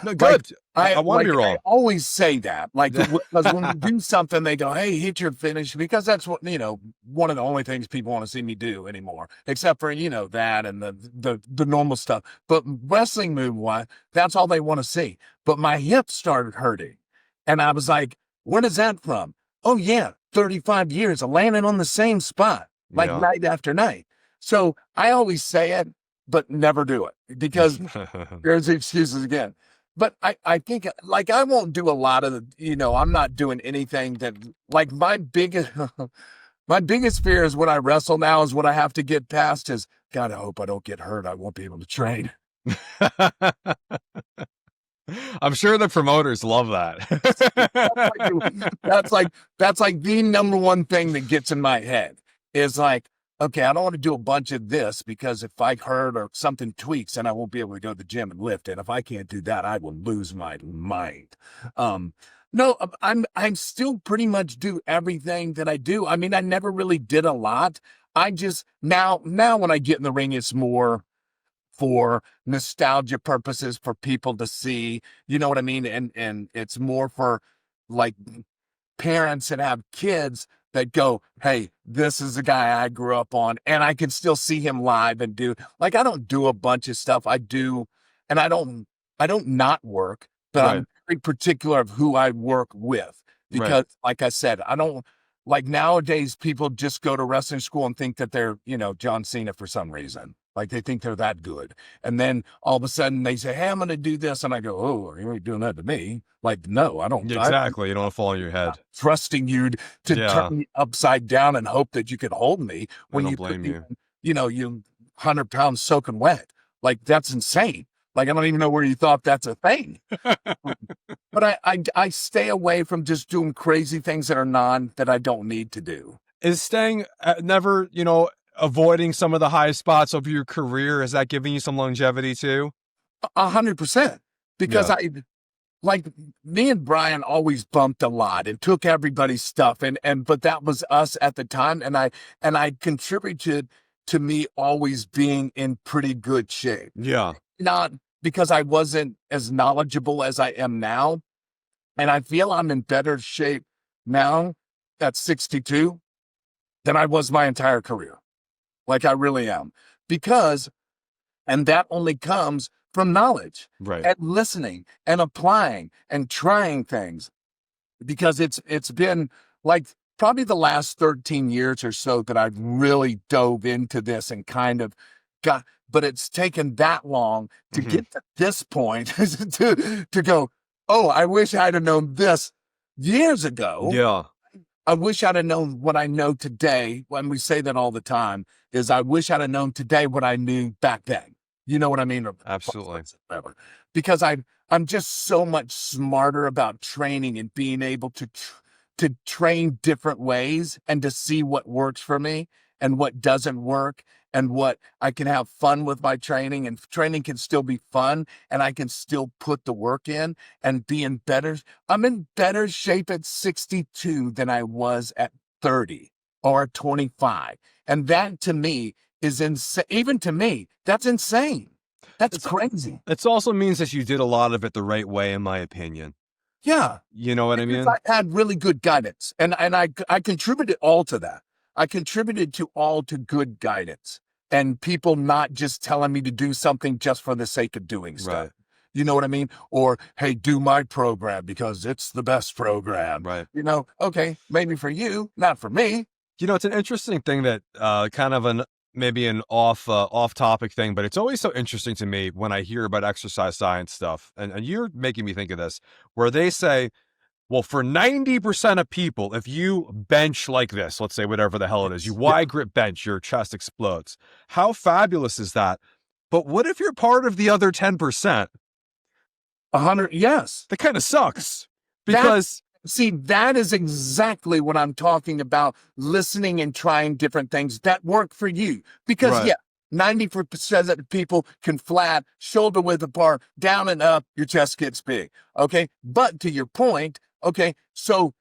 No, Like, good. I want to be I wrong. always say that, like, because when we do something, they go, "Hey, hit your finish," because that's what, one of the only things people want to see me do anymore, except for that and the normal stuff. But wrestling move wise, that's all they want to see. But my hip started hurting, and I was like, "Where is that from?" Oh yeah, 35 years of landing on the same spot, like Yeah. night after night. So I always say it, but never do it, because there's excuses again. But I think, like, I won't do a lot of I'm not doing anything that, like, my biggest My biggest fear is when I wrestle now is what I have to get past is, God, I hope I don't get hurt. I won't be able to train. I'm sure the promoters love that. That's like the number one thing that gets in my head is like, okay, I don't want to do a bunch of this because if I hurt or something tweaks, then I won't be able to go to the gym and lift. And if I can't do that, I will lose my mind. Um, no, I'm still pretty much do everything that I do. I mean, I never really did a lot. I just now when I get in the ring, it's more for nostalgia purposes for people to see, you know what I mean? And it's more for like parents that have kids that go, hey, this is the guy I grew up on, and I can still see him live and do like I don't do a bunch of stuff. I do, and I don't not work, but Right, I'm very particular of who I work with right. because, like I said, I don't like nowadays people just go to wrestling school and think that they're, John Cena for some reason. Like they think they're that good. And then all of a sudden they say, hey, I'm going to do this. And I go, oh, you ain't doing that to me. Like, no, I don't. Exactly. You don't want to fall on your head. Trusting you to Yeah, turn me upside down and hope that you could hold me I when don't you put blame me, you. you 100 pounds soaking wet. Like that's insane. Like I don't even know where you thought that's a thing. But I stay away from just doing crazy things that I don't need to do. Is staying never, avoiding some of the high spots of your career, is that giving you some longevity too? 100%. Because Yeah, like me and Brian always bumped a lot and took everybody's stuff but that was us at the time and I contributed to me always being in pretty good shape. yeah, Not because I wasn't as knowledgeable as I am now, and I feel I'm in better shape now at 62 than I was my entire career. Like I really am. Because and that only comes from knowledge right. and listening and applying and trying things because it's been like probably the last 13 years or so that I've really dove into this and kind of got, but it's taken that long to Hmm. get to this point to go, oh, I wish I'd have known this years ago. Yeah, I wish I'd have known what I know today. When we say that all the time, is I wish I'd have known today what I knew back then. You know what I mean? Or absolutely. whatever. Because I'm just so much smarter about training and being able to train different ways and to see what works for me and what doesn't work and what I can have fun with my training and training can still be fun and I can still put the work in and be in better. I'm in better shape at 62 than I was at 30 or 25. And that to me is insane. Even to me, that's insane. That's It's crazy. it also means that you did a lot of it the right way, in my opinion. Yeah. You know what I Because mean? I had really good guidance and I contributed all to that. I contributed to all to good guidance and people not just telling me to do something just for the sake of doing stuff. Right, You know what I mean? Or, hey, do my program because it's the best program. right. Okay, maybe for you, not for me. It's an interesting thing that kind of an maybe an off topic thing, but it's always so interesting to me when I hear about exercise science stuff. And you're making me think of this, where they say, well, for 90% of people, if you bench like this, let's say whatever the hell it is, you Yes. wide grip bench, your chest explodes. How fabulous is that? But what if you're part of the other 10%? 100. Yes. That kind of sucks That because See, that is exactly what I'm talking about. Listening and trying different things that work for you. Because right, yeah, 90% of people can flat, shoulder width apart, down and up, your chest gets big. Okay. But to your point, okay, so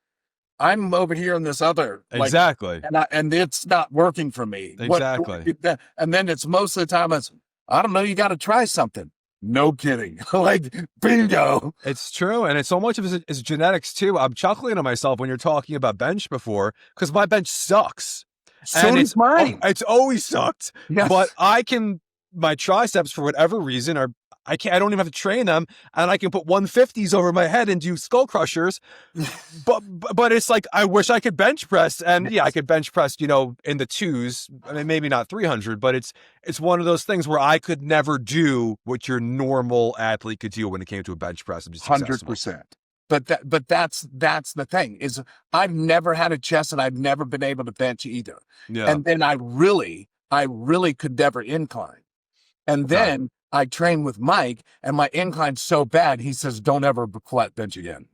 I'm over here in this other like exactly, and it's not working for me. What do I exactly. do then? And then it's most of the time it's I don't know, you gotta try something. No kidding. Like bingo. It's true, and it's so much of it is genetics too. I'm chuckling to myself when you're talking about bench before because my bench sucks, So and does mine. it's always sucked. But Yes. my triceps for whatever reason are I don't even have to train them, and I can put 150s over my head and do skull crushers. But it's like I wish I could bench press, and yeah, I could bench press, in the twos. I mean, maybe not 300, but it's one of those things where I could never do what your normal athlete could do when it came to a bench press and be successful. 100%. but that's the thing is I've never had a chest and I've never been able to bench either. Yeah. And then I really could never incline. And Okay. then I trained with Mike and my incline's so bad. He says, don't ever flat bench again.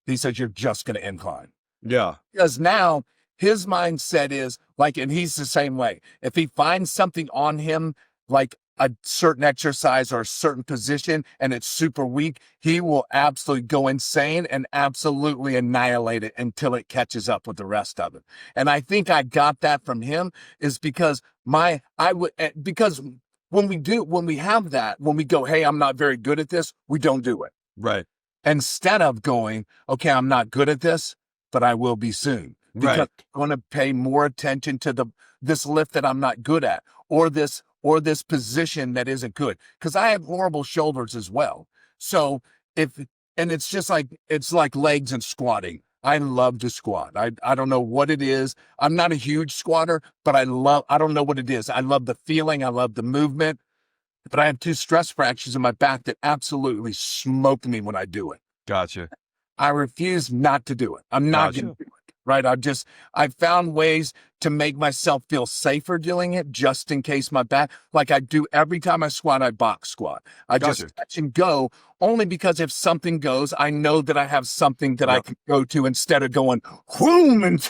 He says, you're just going to incline. Yeah. Because now his mindset is like, and he's the same way. If he finds something on him, like a certain exercise or a certain position, and it's super weak, he will absolutely go insane and absolutely annihilate it until it catches up with the rest of it. And I think I got that from him is because because when we have that, when we go, hey, I'm not very good at this, we don't do it. Right. Instead of going, okay, I'm not good at this, but I will be soon. Because Right. I'm going to pay more attention to this lift that I'm not good at, or this position that isn't good. Because I have horrible shoulders as well. So it's like legs and squatting. I love to squat. I don't know what it is. I'm not a huge squatter, but I don't know what it is. I love the feeling. I love the movement. But I have 2 stress fractures in my back that absolutely smoke me when I do it. Gotcha. I refuse not to do it. I'm not Gotcha. going to do it. Right. I found ways to make myself feel safer doing it just in case my back, like I do every time I squat, I box squat. I Gotcha. just touch and go only because if something goes, I know that I have something that I Yep. can go to instead of going whoom and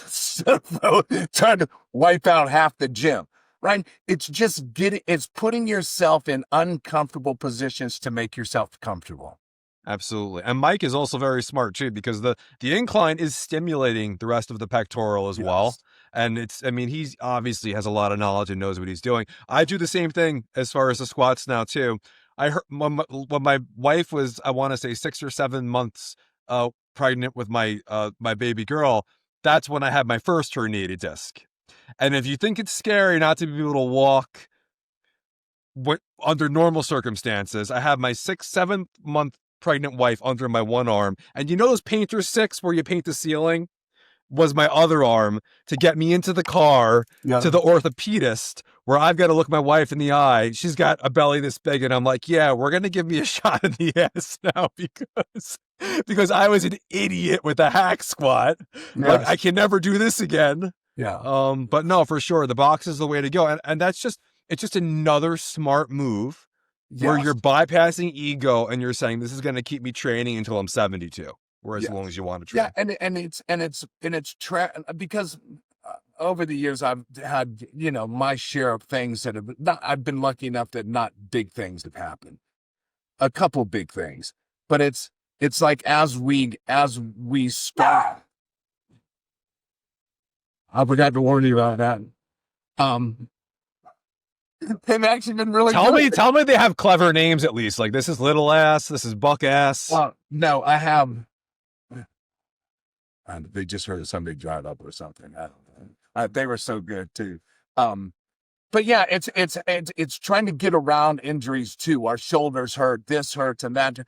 trying to wipe out half the gym. Right. It's just it's putting yourself in uncomfortable positions to make yourself comfortable. Absolutely. And Mike is also very smart too, because the incline is stimulating the rest of the pectoral as well. Yes. And he's obviously has a lot of knowledge and knows what he's doing. I do the same thing as far as the squats now too. I heard when my wife was, I want to say 6 or 7 months pregnant with my my baby girl, that's when I had my first herniated disc. And if you think it's scary not to be able to walk under normal circumstances, I have my 6th, 7th month pregnant wife under my one arm. And you know those painter sticks where you paint the ceiling? Was my other arm to get me into the car to the orthopedist, where I've got to look my wife in the eye. She's got a belly this big, and I'm like, yeah, we're going to give me a shot in the ass now because I was an idiot with a hack squat. Like, Yes. I can never do this again. Yeah. But no, for sure, the box is the way to go. And it's just another smart move where Yes. you're bypassing ego and you're saying, this is going to keep me training until I'm 72, or as Yes. long as you want to train. Yeah, because over the years I've had my share of things that have not. I've been lucky enough that not big things have happened. A couple big things, but it's like as we start. I forgot to warn you about that. They've actually been really good. Tell me they have clever names at least. Like, this is Little Ass, this is Buck Ass. Well, no, I have. And they just heard somebody drive up or something. I don't know. They were so good too. But yeah, it's trying to get around injuries too. Our shoulders hurt, this hurts, and that.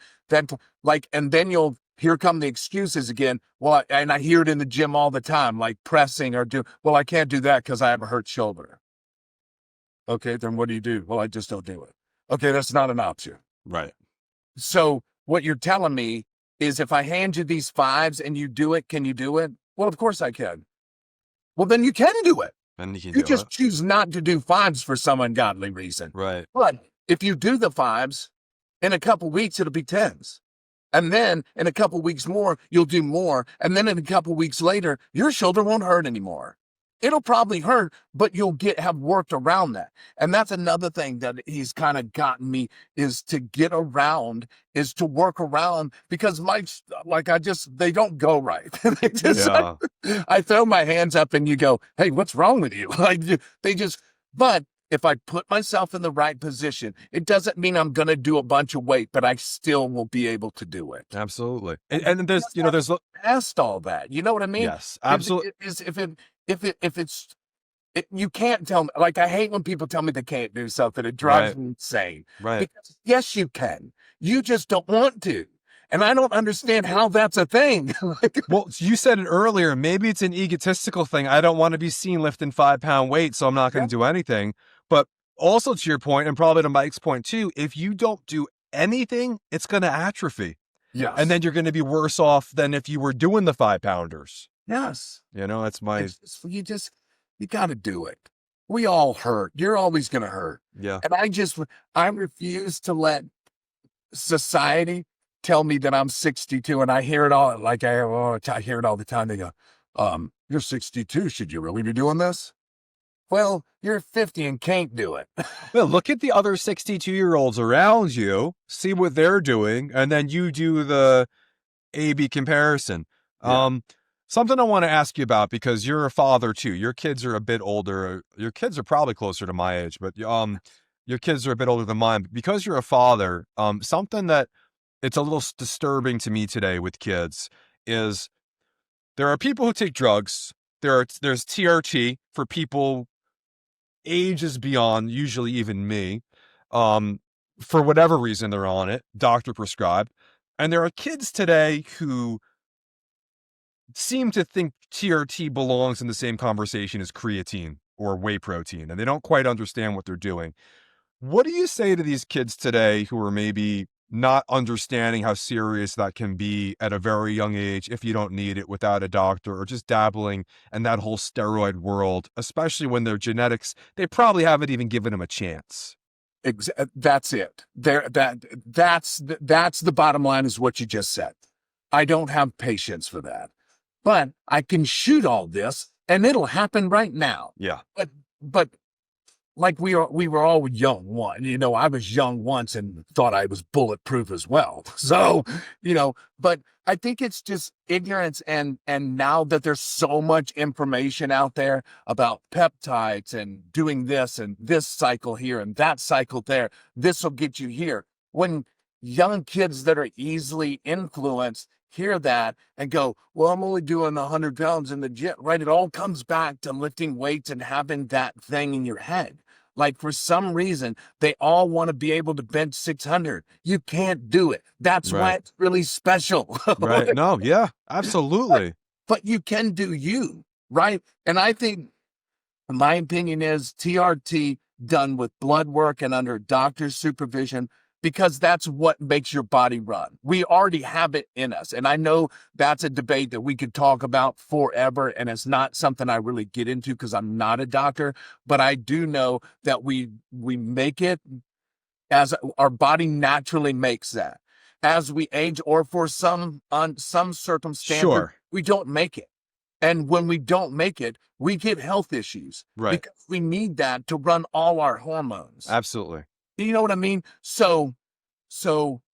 And then here come the excuses again. Well, and I hear it in the gym all the time, like pressing or well, I can't do that because I have a hurt shoulder. Okay, then what do you do? Well, I just don't do it. Okay, that's not an option. Right. So what you're telling me is if I hand you these 5s and you do it, can you do it? Well, of course I can. Well, then you can do it. And you can You do just it. choose not to do 5s for some ungodly reason. Right. But if you do the 5s, in a couple weeks, it'll be 10s. And then in a couple weeks more, you'll do more. And then in a couple weeks later, your shoulder won't hurt anymore. It'll probably hurt, but you'll have worked around that. And that's another thing that he's kind of gotten me is to work around because they don't go right. Yeah. I throw my hands up and you go, hey, what's wrong with you? But if I put myself in the right position, it doesn't mean I'm going to do a bunch of weight, but I still will be able to do it. Absolutely. And there's Past all that, you know what I mean? yes, absolutely. You can't tell me, like, I hate when people tell me they can't do something. It drives me insane. Right. Because yes, you can. You just don't want to. And I don't understand how that's a thing. Well, you said it earlier. Maybe it's an egotistical thing. I don't want to be seen lifting 5-pound weights, so I'm not going to do anything. But also to your point, and probably to Mike's point too, if you don't do anything, it's going to atrophy. And Yes. then you're going to be worse off than if you were doing the 5 pounders. Yes. That's my, You got to do it. We all hurt. You're always going to hurt. yeah. And I refuse to let society tell me that I'm 62, and I hear it all. Like I hear it all the time. They go, you're 62. Should you really be doing this? Well, you're 50 and can't do it. Well, look at the other 62-year-olds around you, see what they're doing, and then you do the A/B comparison. Yeah. Something I want to ask you about, because you're a father too. Your kids are a bit older. Your kids are probably closer to my age, but your kids are a bit older than mine. But because you're a father, something that it's a little disturbing to me today with kids is there are people who take drugs. There's TRT for people ages beyond, usually even me. For whatever reason they're on it, doctor prescribed. And there are kids today who seem to think TRT belongs in the same conversation as creatine or whey protein, and they don't quite understand what they're doing. What do you say to these kids today who are maybe not understanding how serious that can be at a very young age if you don't need it without a doctor, or just dabbling in that whole steroid world, especially when their genetics, they probably haven't even given them a chance? That's it. That's the bottom line, is what you just said. I don't have patience for that, but I can shoot all this and it'll happen right now. Yeah. But like we were all young one, I was young once and thought I was bulletproof as well. So, but I think it's just ignorance. And now that there's so much information out there about peptides and doing this and this cycle here and that cycle there, this will get you here. When young kids that are easily influenced hear that and go, well, I'm only doing 100 pounds in the gym, right? It all comes back to lifting weights and having that thing in your head. Like, for some reason, they all want to be able to bench 600. You can't do it. That's why Right. it's really special. Right. No, yeah, absolutely. But you can do you, right? And I think, my opinion is, TRT done with blood work and under doctor's supervision, because that's what makes your body run. We already have it in us. And I know that's a debate that we could talk about forever. And it's not something I really get into because I'm not a doctor, but I do know that we make it, as our body naturally makes that. As we age, or for some circumstance, Sure. we don't make it. And when we don't make it, we get health issues. Right. Because we need that to run all our hormones. Absolutely. You know what I mean? So,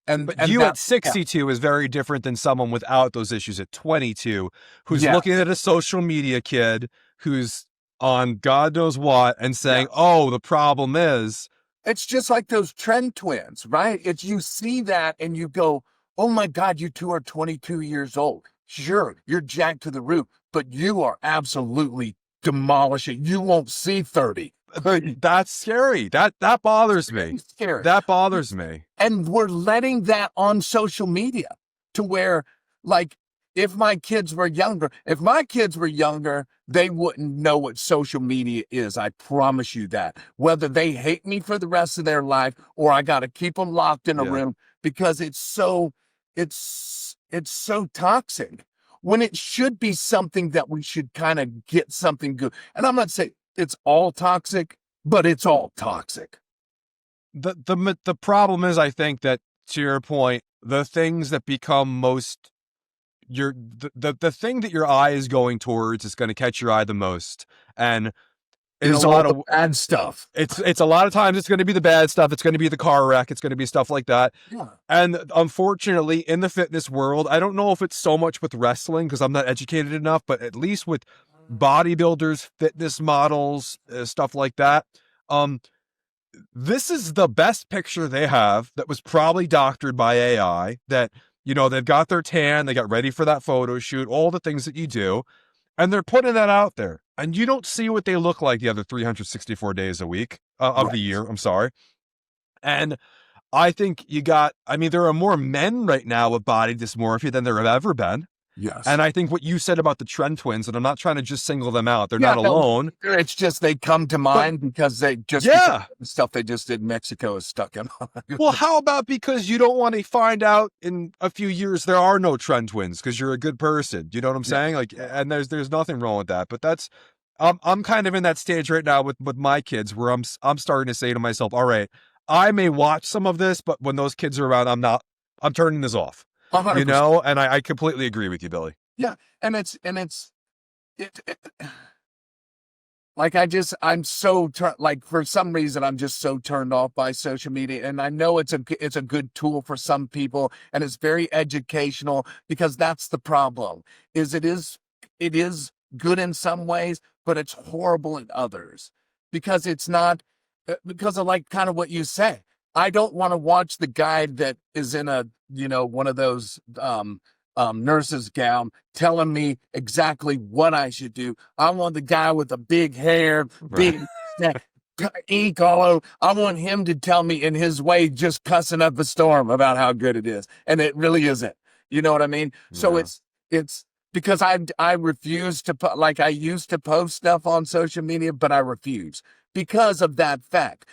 But you at 62 is very different than someone without those issues at 22, who's Yeah. looking at a social media kid who's on God knows what and saying, oh, the problem is. It's just like those trend twins, right? It's, you see that and you go, oh my God, you two are 22 years old. Sure, you're jacked to the roof, but you are absolutely demolishing. You won't see 30. That's scary. That bothers me. It's scary. That bothers me. And we're letting that on social media, to where, like, if my kids were younger, they wouldn't know what social media is. I promise you that. Whether they hate me for the rest of their life, or I got to keep them locked in a room, because it's so toxic, when it should be something that we should kind of get something good. And I'm not saying it's all toxic, but it's all toxic. The problem is, I think that, to your point, the things that become most the thing that your eye is going towards is going to catch your eye the most. And It's a lot of bad stuff. It's a lot of times it's going to be the bad stuff. It's going to be the car wreck. It's going to be stuff like that. Yeah. And unfortunately, in the fitness world, I don't know if it's so much with wrestling because I'm not educated enough, but at least with bodybuilders, fitness models, stuff like that. This is the best picture they have that was probably doctored by AI, that, they've got their tan, they got ready for that photo shoot, all the things that you do, and they're putting that out there. And you don't see what they look like the other 364 days a week of the year. I'm sorry. And I think there are more men right now with body dysmorphia than there have ever been. Yes. And I think what you said about the Trent twins, and I'm not trying to just single them out, they're Yeah, not no, alone. it's just they come to But mind because because yeah. the stuff they just did in Mexico is stuck in mind. Well, how about because you don't want to find out in a few years there are no Trent twins because you're a good person. You know what I'm Yeah. saying? Like, and there's nothing wrong with that. But that's I'm kind of in that stage right now with my kids where I'm starting to say to myself, all right, I may watch some of this, but when those kids are around, I'm turning this off. You 100%. know, and I completely agree with you, Billy. Yeah, and it like I'm so like for some reason I'm just so turned off by social media, and I know it's a good tool for some people, and it's very educational because that's the problem. It is good in some ways, but it's horrible in others because it's not because of like kind of what you say. I don't want to watch the guy that is in a one of those nurse's gown telling me exactly what I should do. I want the guy with the big hair, Right. big ink all over. I want him to tell me in his way, just cussing up a storm about how good it is, and it really isn't. You know what I mean? So Yeah. it's because I refuse to put like I used to post stuff on social media, but I refuse because of that fact.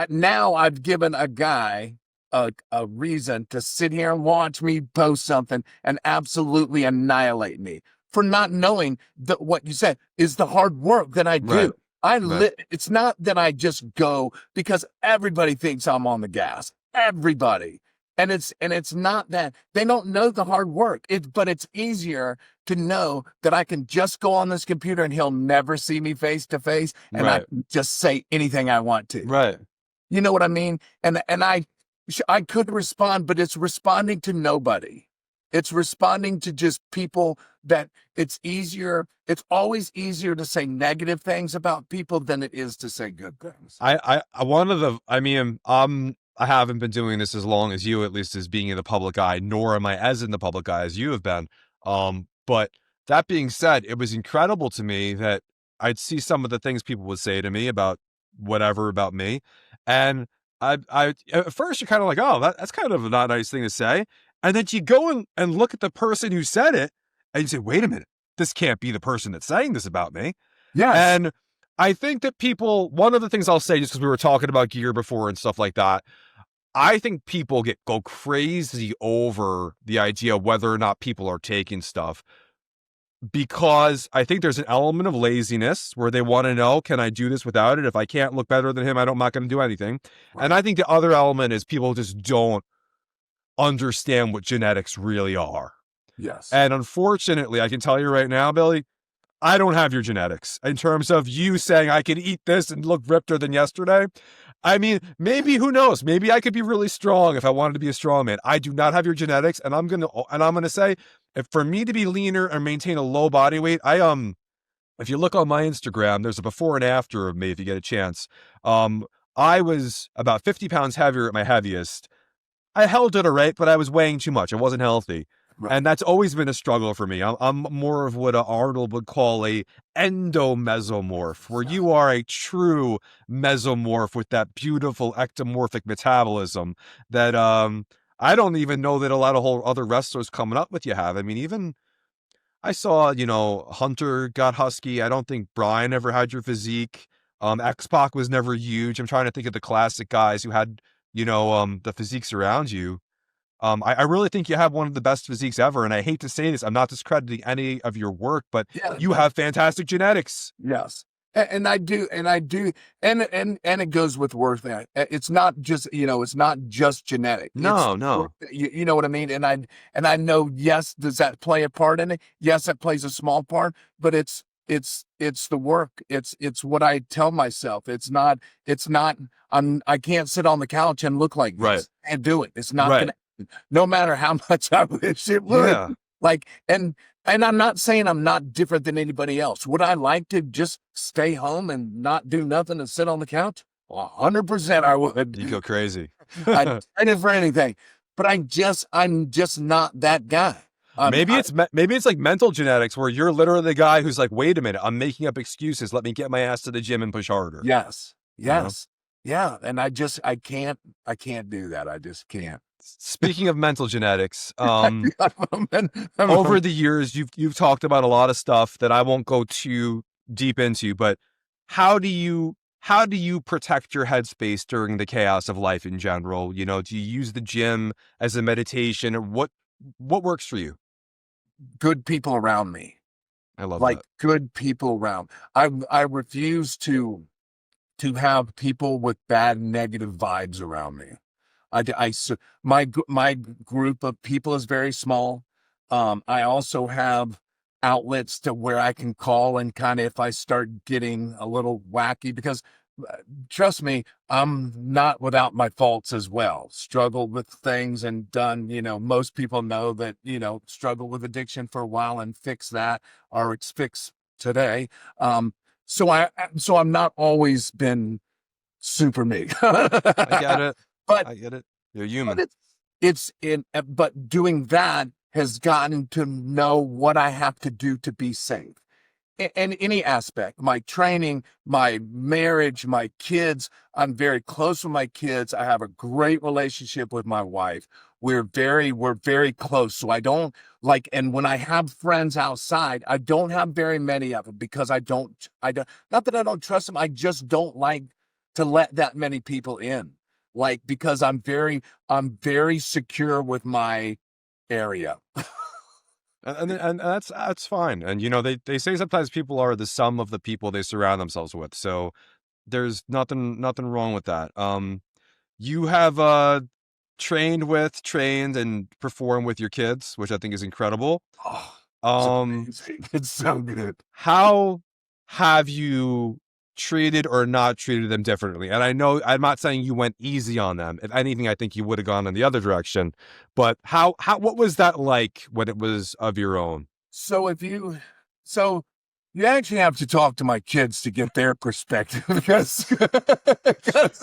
Now I've given a guy a reason to sit here and watch me post something and absolutely annihilate me for not knowing that what you said is the hard work that I Right. do. Right. It's not that I just go because everybody thinks I'm on the gas. Everybody. And it's not that they don't know the hard work. But it's easier to know that I can just go on this computer and he'll never see me face to face and I Right. can just say anything I want to. Right. You know what I mean? And I could respond, but it's responding to nobody. It's responding to just people that it's easier. It's always easier to say negative things about people than it is to say good things. One of the, I mean, I haven't been doing this as long as you, at least as being in the public eye, nor am I as in the public eye as you have been. But that being said, it was incredible to me that I'd see some of the things people would say to me about whatever about me. And I at first you're kind of like, oh, that's kind of a not nice thing to say. And then you go and look at the person who said it and you say, wait a minute, this can't be the person that's saying this about me. Yes. And I think that people, one of the things I'll say, just because we were talking about gear before and stuff like that, I think people go crazy over the idea of whether or not people are taking stuff because I think there's an element of laziness where they want to know, can I do this without it? If I can't look better than him, I'm not going to do anything. Right. And I think the other element is people just don't understand what genetics really are. Yes. And unfortunately, I can tell you right now, Billy, I don't have your genetics in terms of you saying I can eat this and look ripper than yesterday. I mean, maybe who knows? Maybe I could be really strong if I wanted to be a strong man. I do not have your genetics, and I'm gonna say, if for me to be leaner and maintain a low body weight, if you look on my Instagram, there's a before and after of me if you get a chance. I was about 50 pounds heavier at my heaviest. I held it all right, but I was weighing too much. I wasn't healthy. Right. And that's always been a struggle for me. I'm more of what Arnold would call a endomesomorph, where you are a true mesomorph with that beautiful ectomorphic metabolism that I don't even know that a lot of whole other wrestlers coming up with you have. I mean, even I saw, Hunter got husky. I don't think Brian ever had your physique. X-Pac was never huge. I'm trying to think of the classic guys who had, the physiques around you. I really think you have one of the best physiques ever. And I hate to say this, I'm not discrediting any of your work, but Yeah. you have fantastic genetics. Yes. And I do, and it goes with work. That it's not just it's not just genetic. No, It's no. you know what I mean. And I know. Yes, does that play a part in it? Yes, it plays a small part, but it's the work. It's what I tell myself. It's not. I can't sit on the couch and look like this. Right. And do it. It's not Right. gonna. No matter how much I wish it would. Yeah. Like and I'm not saying I'm not different than anybody else. Would I like to just stay home and not do nothing and sit on the couch? 100% I would. You go crazy. I'd trade it for anything. But I'm just not that guy. Maybe it's like mental genetics where you're literally the guy who's like, wait a minute, I'm making up excuses. Let me get my ass to the gym and push harder. Yes. Yes. Yeah. And I can't do that. I just can't. Speaking of mental genetics, I'm over the years you've talked about a lot of stuff that I won't go too deep into, but how do you protect your headspace during the chaos of life in general? You know, do you use the gym as a meditation, or what works for you? good people around me, I love like that. good people around. I refuse to have people with bad negative vibes around me. My group of people is very small. I also have outlets to where I can call and kind of if I start getting a little wacky because uh, trust me, I'm not without my faults as well. Struggled with things and done, most people know that, struggled with addiction for a while and fix that or it's fixed today. Um, so I'm not always been super me. I get it. but I get it. You're but human. it's in but doing that has gotten to know what I have to do to be safe in any aspect, my training, my marriage, my kids. I'm very close with my kids. I have a great relationship with my wife. We're very close. So I don't like, and when I have friends outside, I don't have very many of them because I don't, not that I don't trust them. I just don't like to let that many people in. Like, because I'm very secure with my area. And that's fine. And you know, they say sometimes people are the sum of the people they surround themselves with. So there's nothing wrong with that. You have trained with, trained and performed with your kids, which I think is incredible. Oh, it's Um, amazing. It's so good. how have you treated or not treated them differently? And I know I'm not saying you went easy on them. If anything, I think you would have gone in the other direction. But what was that like when it was of your own? So if you, so you actually have to talk to my kids to get their perspective because,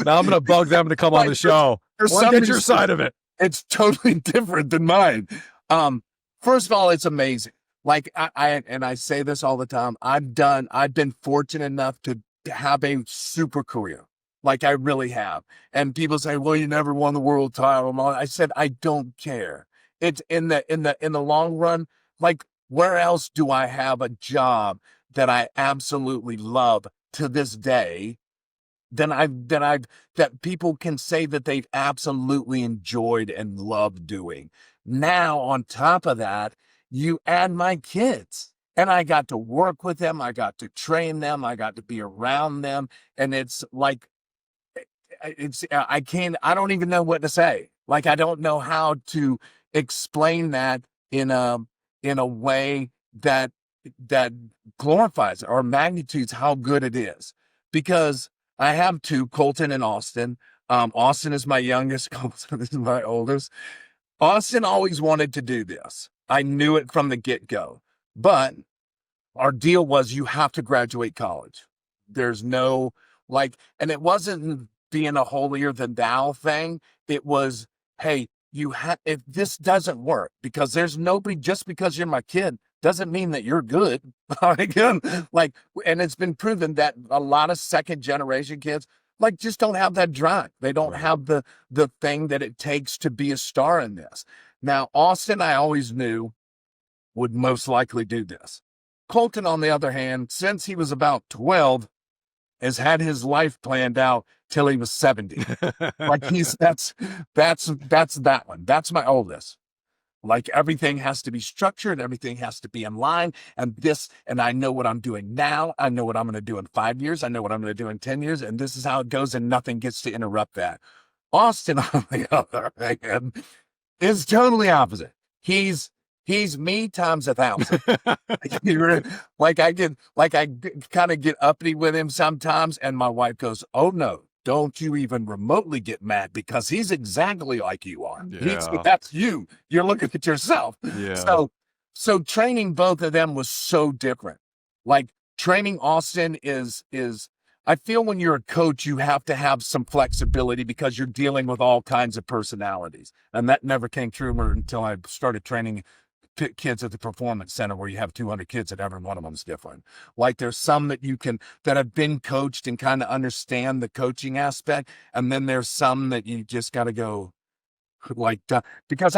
Now I'm gonna bug them to come on like the show. for I want to some get your reason side of it. it's totally different than mine. Um, First of all, it's amazing. Like I say this all the time. I've been fortunate enough to have a super career. Like I really have. And people say, well, you never won the world title. I said, I don't care. It's in the long run, like where else do I have a job that I absolutely love to this day that people can say that they've absolutely enjoyed and loved doing. Now, on top of that, you add my kids. And I got to work with them. I got to train them. I got to be around them. And it's like, I don't even know what to say. Like, I don't know how to explain that in a, in a way that glorifies or magnitudes how good it is. Because I have two, Colton and Austin. Austin is my youngest, Colton is my oldest. Austin always wanted to do this. I knew it from the get-go. But our deal was you have to graduate college. There's no and it wasn't being a holier than thou thing. It was, hey, if this doesn't work, because there's nobody, just because you're my kid doesn't mean that you're good. Again, and it's been proven that a lot of second generation kids just don't have that drive. They don't Right. have the thing that it takes to be a star in this. Now, Austin, I always knew would most likely do this. Colton, on the other hand, since he was about 12, has had his life planned out till he was 70. Like that's that one. That's my oldest. Like everything has to be structured, everything has to be in line, and I know what I'm doing now. I know what I'm going to do in 5 years. I know what I'm going to do in 10 years, and this is how it goes, and nothing gets to interrupt that. Austin, on the other hand, is totally opposite. He's me times 1,000. I kind of get uppity with him sometimes, and my wife goes, "Oh no, don't you even remotely get mad because he's exactly like you are. Yeah. That's you. You're looking at yourself." Yeah. So training both of them was so different. Like training Austin is I feel when you're a coach, you have to have some flexibility because you're dealing with all kinds of personalities. And that never came true until I started training kids at the performance center where you have 200 kids and every one of them is different. Like there's some that have been coached and kind of understand the coaching aspect. And then there's some that you just got to go, like because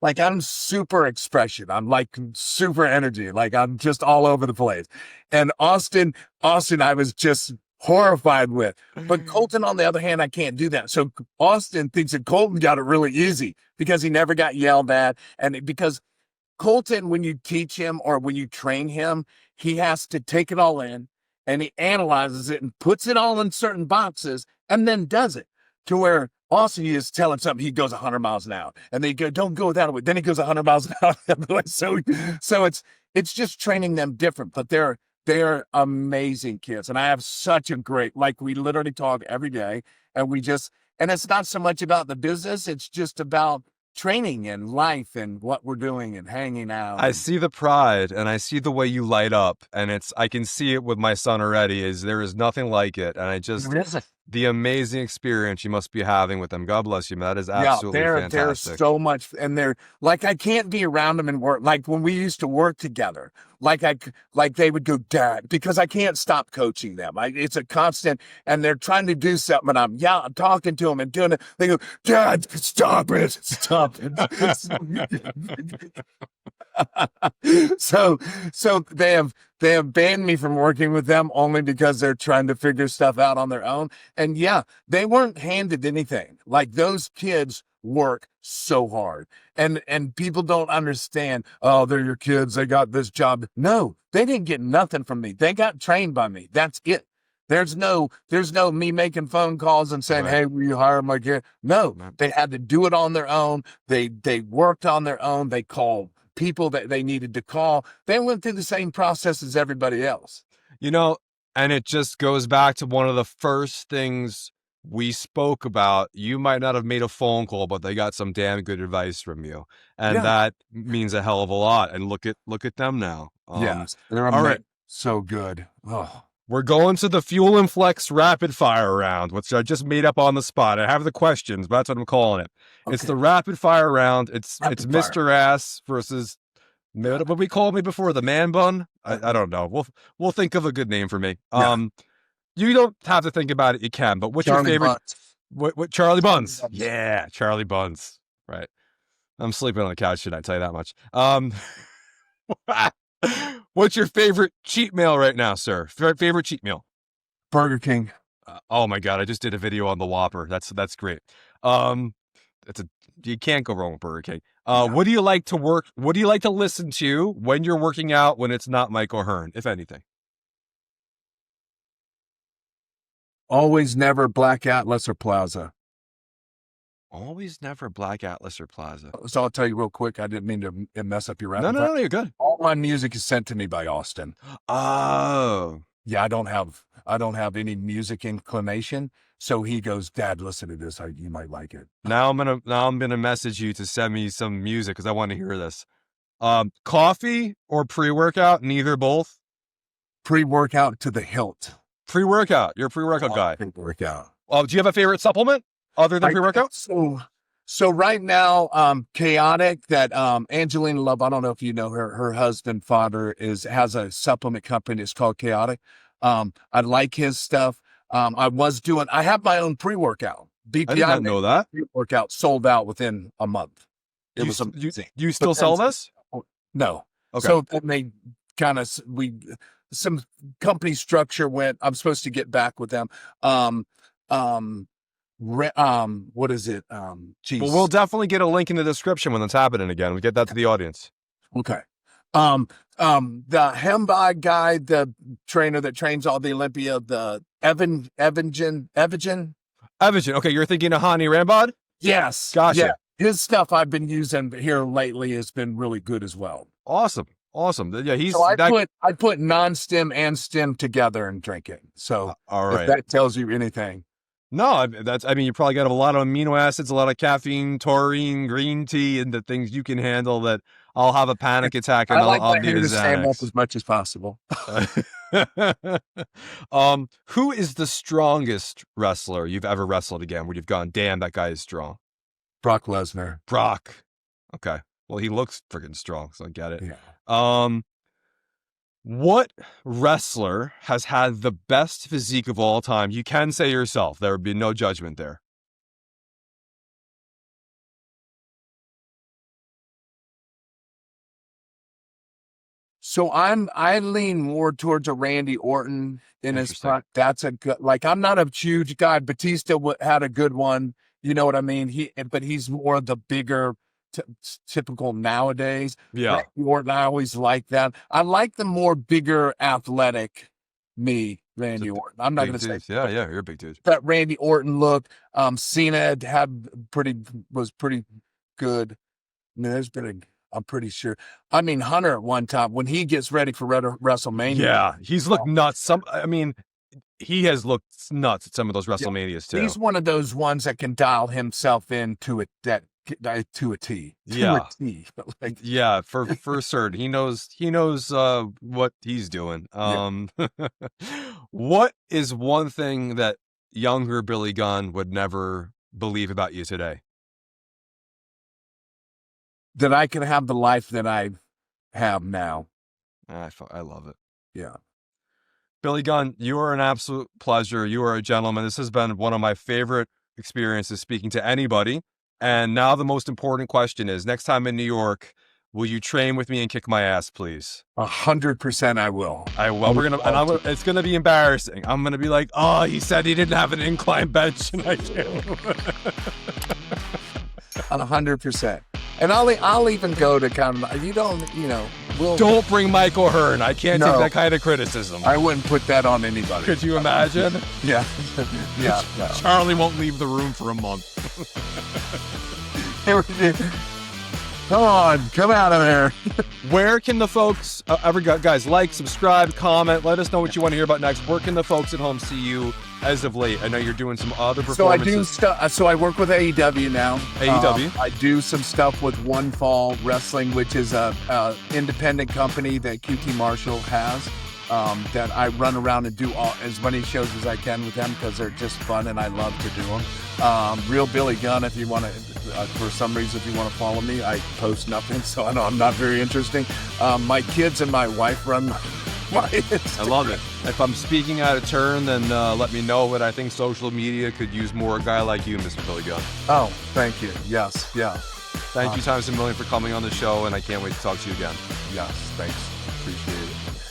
like I'm super expression. I'm like super energy. Like I'm just all over the place. And Austin, I was just horrified with. But Colton, on the other hand, I can't do that. So Austin thinks that Colton got it really easy because he never got yelled at, and because Colton, when you teach him or when you train him, he has to take it all in and he analyzes it and puts it all in certain boxes and then does it to where also you just tell him something, he goes 100 miles an hour and they go, don't go that way. Then he goes 100 miles an hour. So it's just training them different, but they're amazing kids. And I have such a great, like we literally talk every day and and it's not so much about the business. It's just about training and life and what we're doing and hanging out. I see the pride and I see the way you light up, and I can see it with my son already. Is there is nothing like it, and the amazing experience you must be having with them. God bless you, man. That is absolutely they're fantastic. so much, and they're like I can't be around them and work like when we used to work together. Like they would go, Dad, because I can't stop coaching them. It's a constant, and they're trying to do something, and I'm talking to them and doing it. They go, Dad, stop it, stop it. So they have banned me from working with them only because they're trying to figure stuff out on their own. And yeah, they weren't handed anything. Like those kids work so hard. And people don't understand, oh, they're your kids, they got this job. No, they didn't get nothing from me. They got trained by me. That's it. There's no me making phone calls and saying, Right. hey, will you hire my kid? No, Right. they had to do it on their own. They worked on their own. They called people that they needed to call. They went through the same process as everybody else. You know, and it just goes back to one of the first things we spoke about. You might not have made a phone call, but they got some damn good advice from you, and Yeah. that means a hell of a lot. And look at them now. Yes, they're all right. so good. Oh, We're going to the Fuel and Flex rapid fire round, which I just made up on the spot. I have the questions, but that's what I'm calling it. okay. It's the rapid fire round. It's Rapid Mr. Ass versus what we called me before, the man bun. I don't know. We'll think of a good name for me. Yeah. You don't have to think about it. You can. But what's Charlie your favorite? Buns. What Charlie Buns? Buns. Yeah, Charlie Buns. Right. I'm sleeping on the couch tonight. I tell you that much. What's your favorite cheat meal right now, sir? Favorite cheat meal? Burger King. Oh my God, I just did a video on the Whopper. That's great. You can't go wrong with Burger King. Yeah. What do you like to work? What do you like to listen to when you're working out when it's not Michael Hearn, if anything? Always never Black Atlas or Plaza. Always never Black Atlas or Plaza. So I'll tell you real quick. I didn't mean to mess up your rapid No, you're good. All my music is sent to me by Austin. Oh. Yeah, I don't have any music inclination. So he goes, Dad, listen to this. You might like it. Now I'm gonna message you to send me some music because I want to hear this. Coffee or pre-workout? Neither, both. Pre-workout to the hilt. Pre-workout. You're a pre-workout guy. Pre-workout. Oh, do you have a favorite supplement other than pre-workout? So right now, Chaotic, that Angelina Love, I don't know if you know her husband, father has a supplement company. It's called Chaotic. I like his stuff. I have my own pre-workout. BPI, I did not know that. Pre-workout sold out within a month. It was amazing. You still sell this? No. Okay. So then they some company structure went, I'm supposed to get back with them. What is it? Geez. Well, we'll definitely get a link in the description when that's happening again. We get that to the audience. Okay. The Hembai guy, the trainer that trains all the Olympia, the Evagen. Okay, you're thinking of Hani Rambod? Yes. Gotcha. Yeah. His stuff I've been using here lately has been really good as well. Awesome. Yeah, he's. So I put non-stim and stim together and drink it. So all right. If that tells you anything. No, you probably got a lot of amino acids, a lot of caffeine, taurine, green tea, and the things you can handle that I'll have a panic attack and I'll need a stand up Xanax. as much as possible. Who is the strongest wrestler you've ever wrestled again where you've gone, damn, that guy is strong? Brock Lesnar. Brock. Okay. Well, he looks freaking strong, so I get it. Yeah. What wrestler has had the best physique of all time? You can say yourself. There would be no judgment there. So I lean more towards a Randy Orton in his Interesting. front. That's a good. Like I'm not a huge guy. Batista had a good one. You know what I mean? But he's more the bigger, typical nowadays. Yeah. Randy Orton, I always like that. I like the more bigger, athletic Randy Orton. I'm not Big going to say, dudes. Yeah, yeah, you're a big dude. that Randy Orton look. Cena was pretty good. I mean, I'm pretty sure. I mean, Hunter at one time when he gets ready for WrestleMania. Yeah, he's looked nuts. I mean, he has looked nuts at some of those WrestleManias too. He's one of those ones that can dial himself into it to a T. Yeah. Like, Yeah, for certain. He knows what he's doing. What is one thing that younger Billy Gunn would never believe about you today? that I can have the life that I have now. I love it. Yeah. Billy Gunn, you are an absolute pleasure. You are a gentleman. This has been one of my favorite experiences speaking to anybody. And now the most important question is, next time in New York, will you train with me and kick my ass, please? 100% I will. I will. It's gonna be embarrassing. I'm gonna be like, oh, he said he didn't have an incline bench, and I can't. 100%. And I'll even go to kind of, Don't bring Michael Hearn. I can't take No. that kind of criticism. I wouldn't put that on anybody. Could you imagine? Yeah. Yeah. No. Charlie won't leave the room for a month. Come out of there. Where can the folks, guys, like, subscribe, comment, let us know what you want to hear about next. Where can the folks at home see you as of late? I know you're doing some other performances. So I do stuff. So I work with AEW now. AEW. I do some stuff with One Fall Wrestling, which is a independent company that QT Marshall has. That I run around and do as many shows as I can with them because they're just fun and I love to do them. Real Billy Gunn, if you want to, for some reason, if you want to follow me, I post nothing, so I know I'm not very interesting. My kids and my wife run my I love it. If I'm speaking out of turn, then let me know. But I think social media could use more a guy like you, Mr. Billy Gunn. Oh, thank you. Yes, yeah. Thank you times a million for coming on the show, and I can't wait to talk to you again. Yes, thanks. Appreciate it.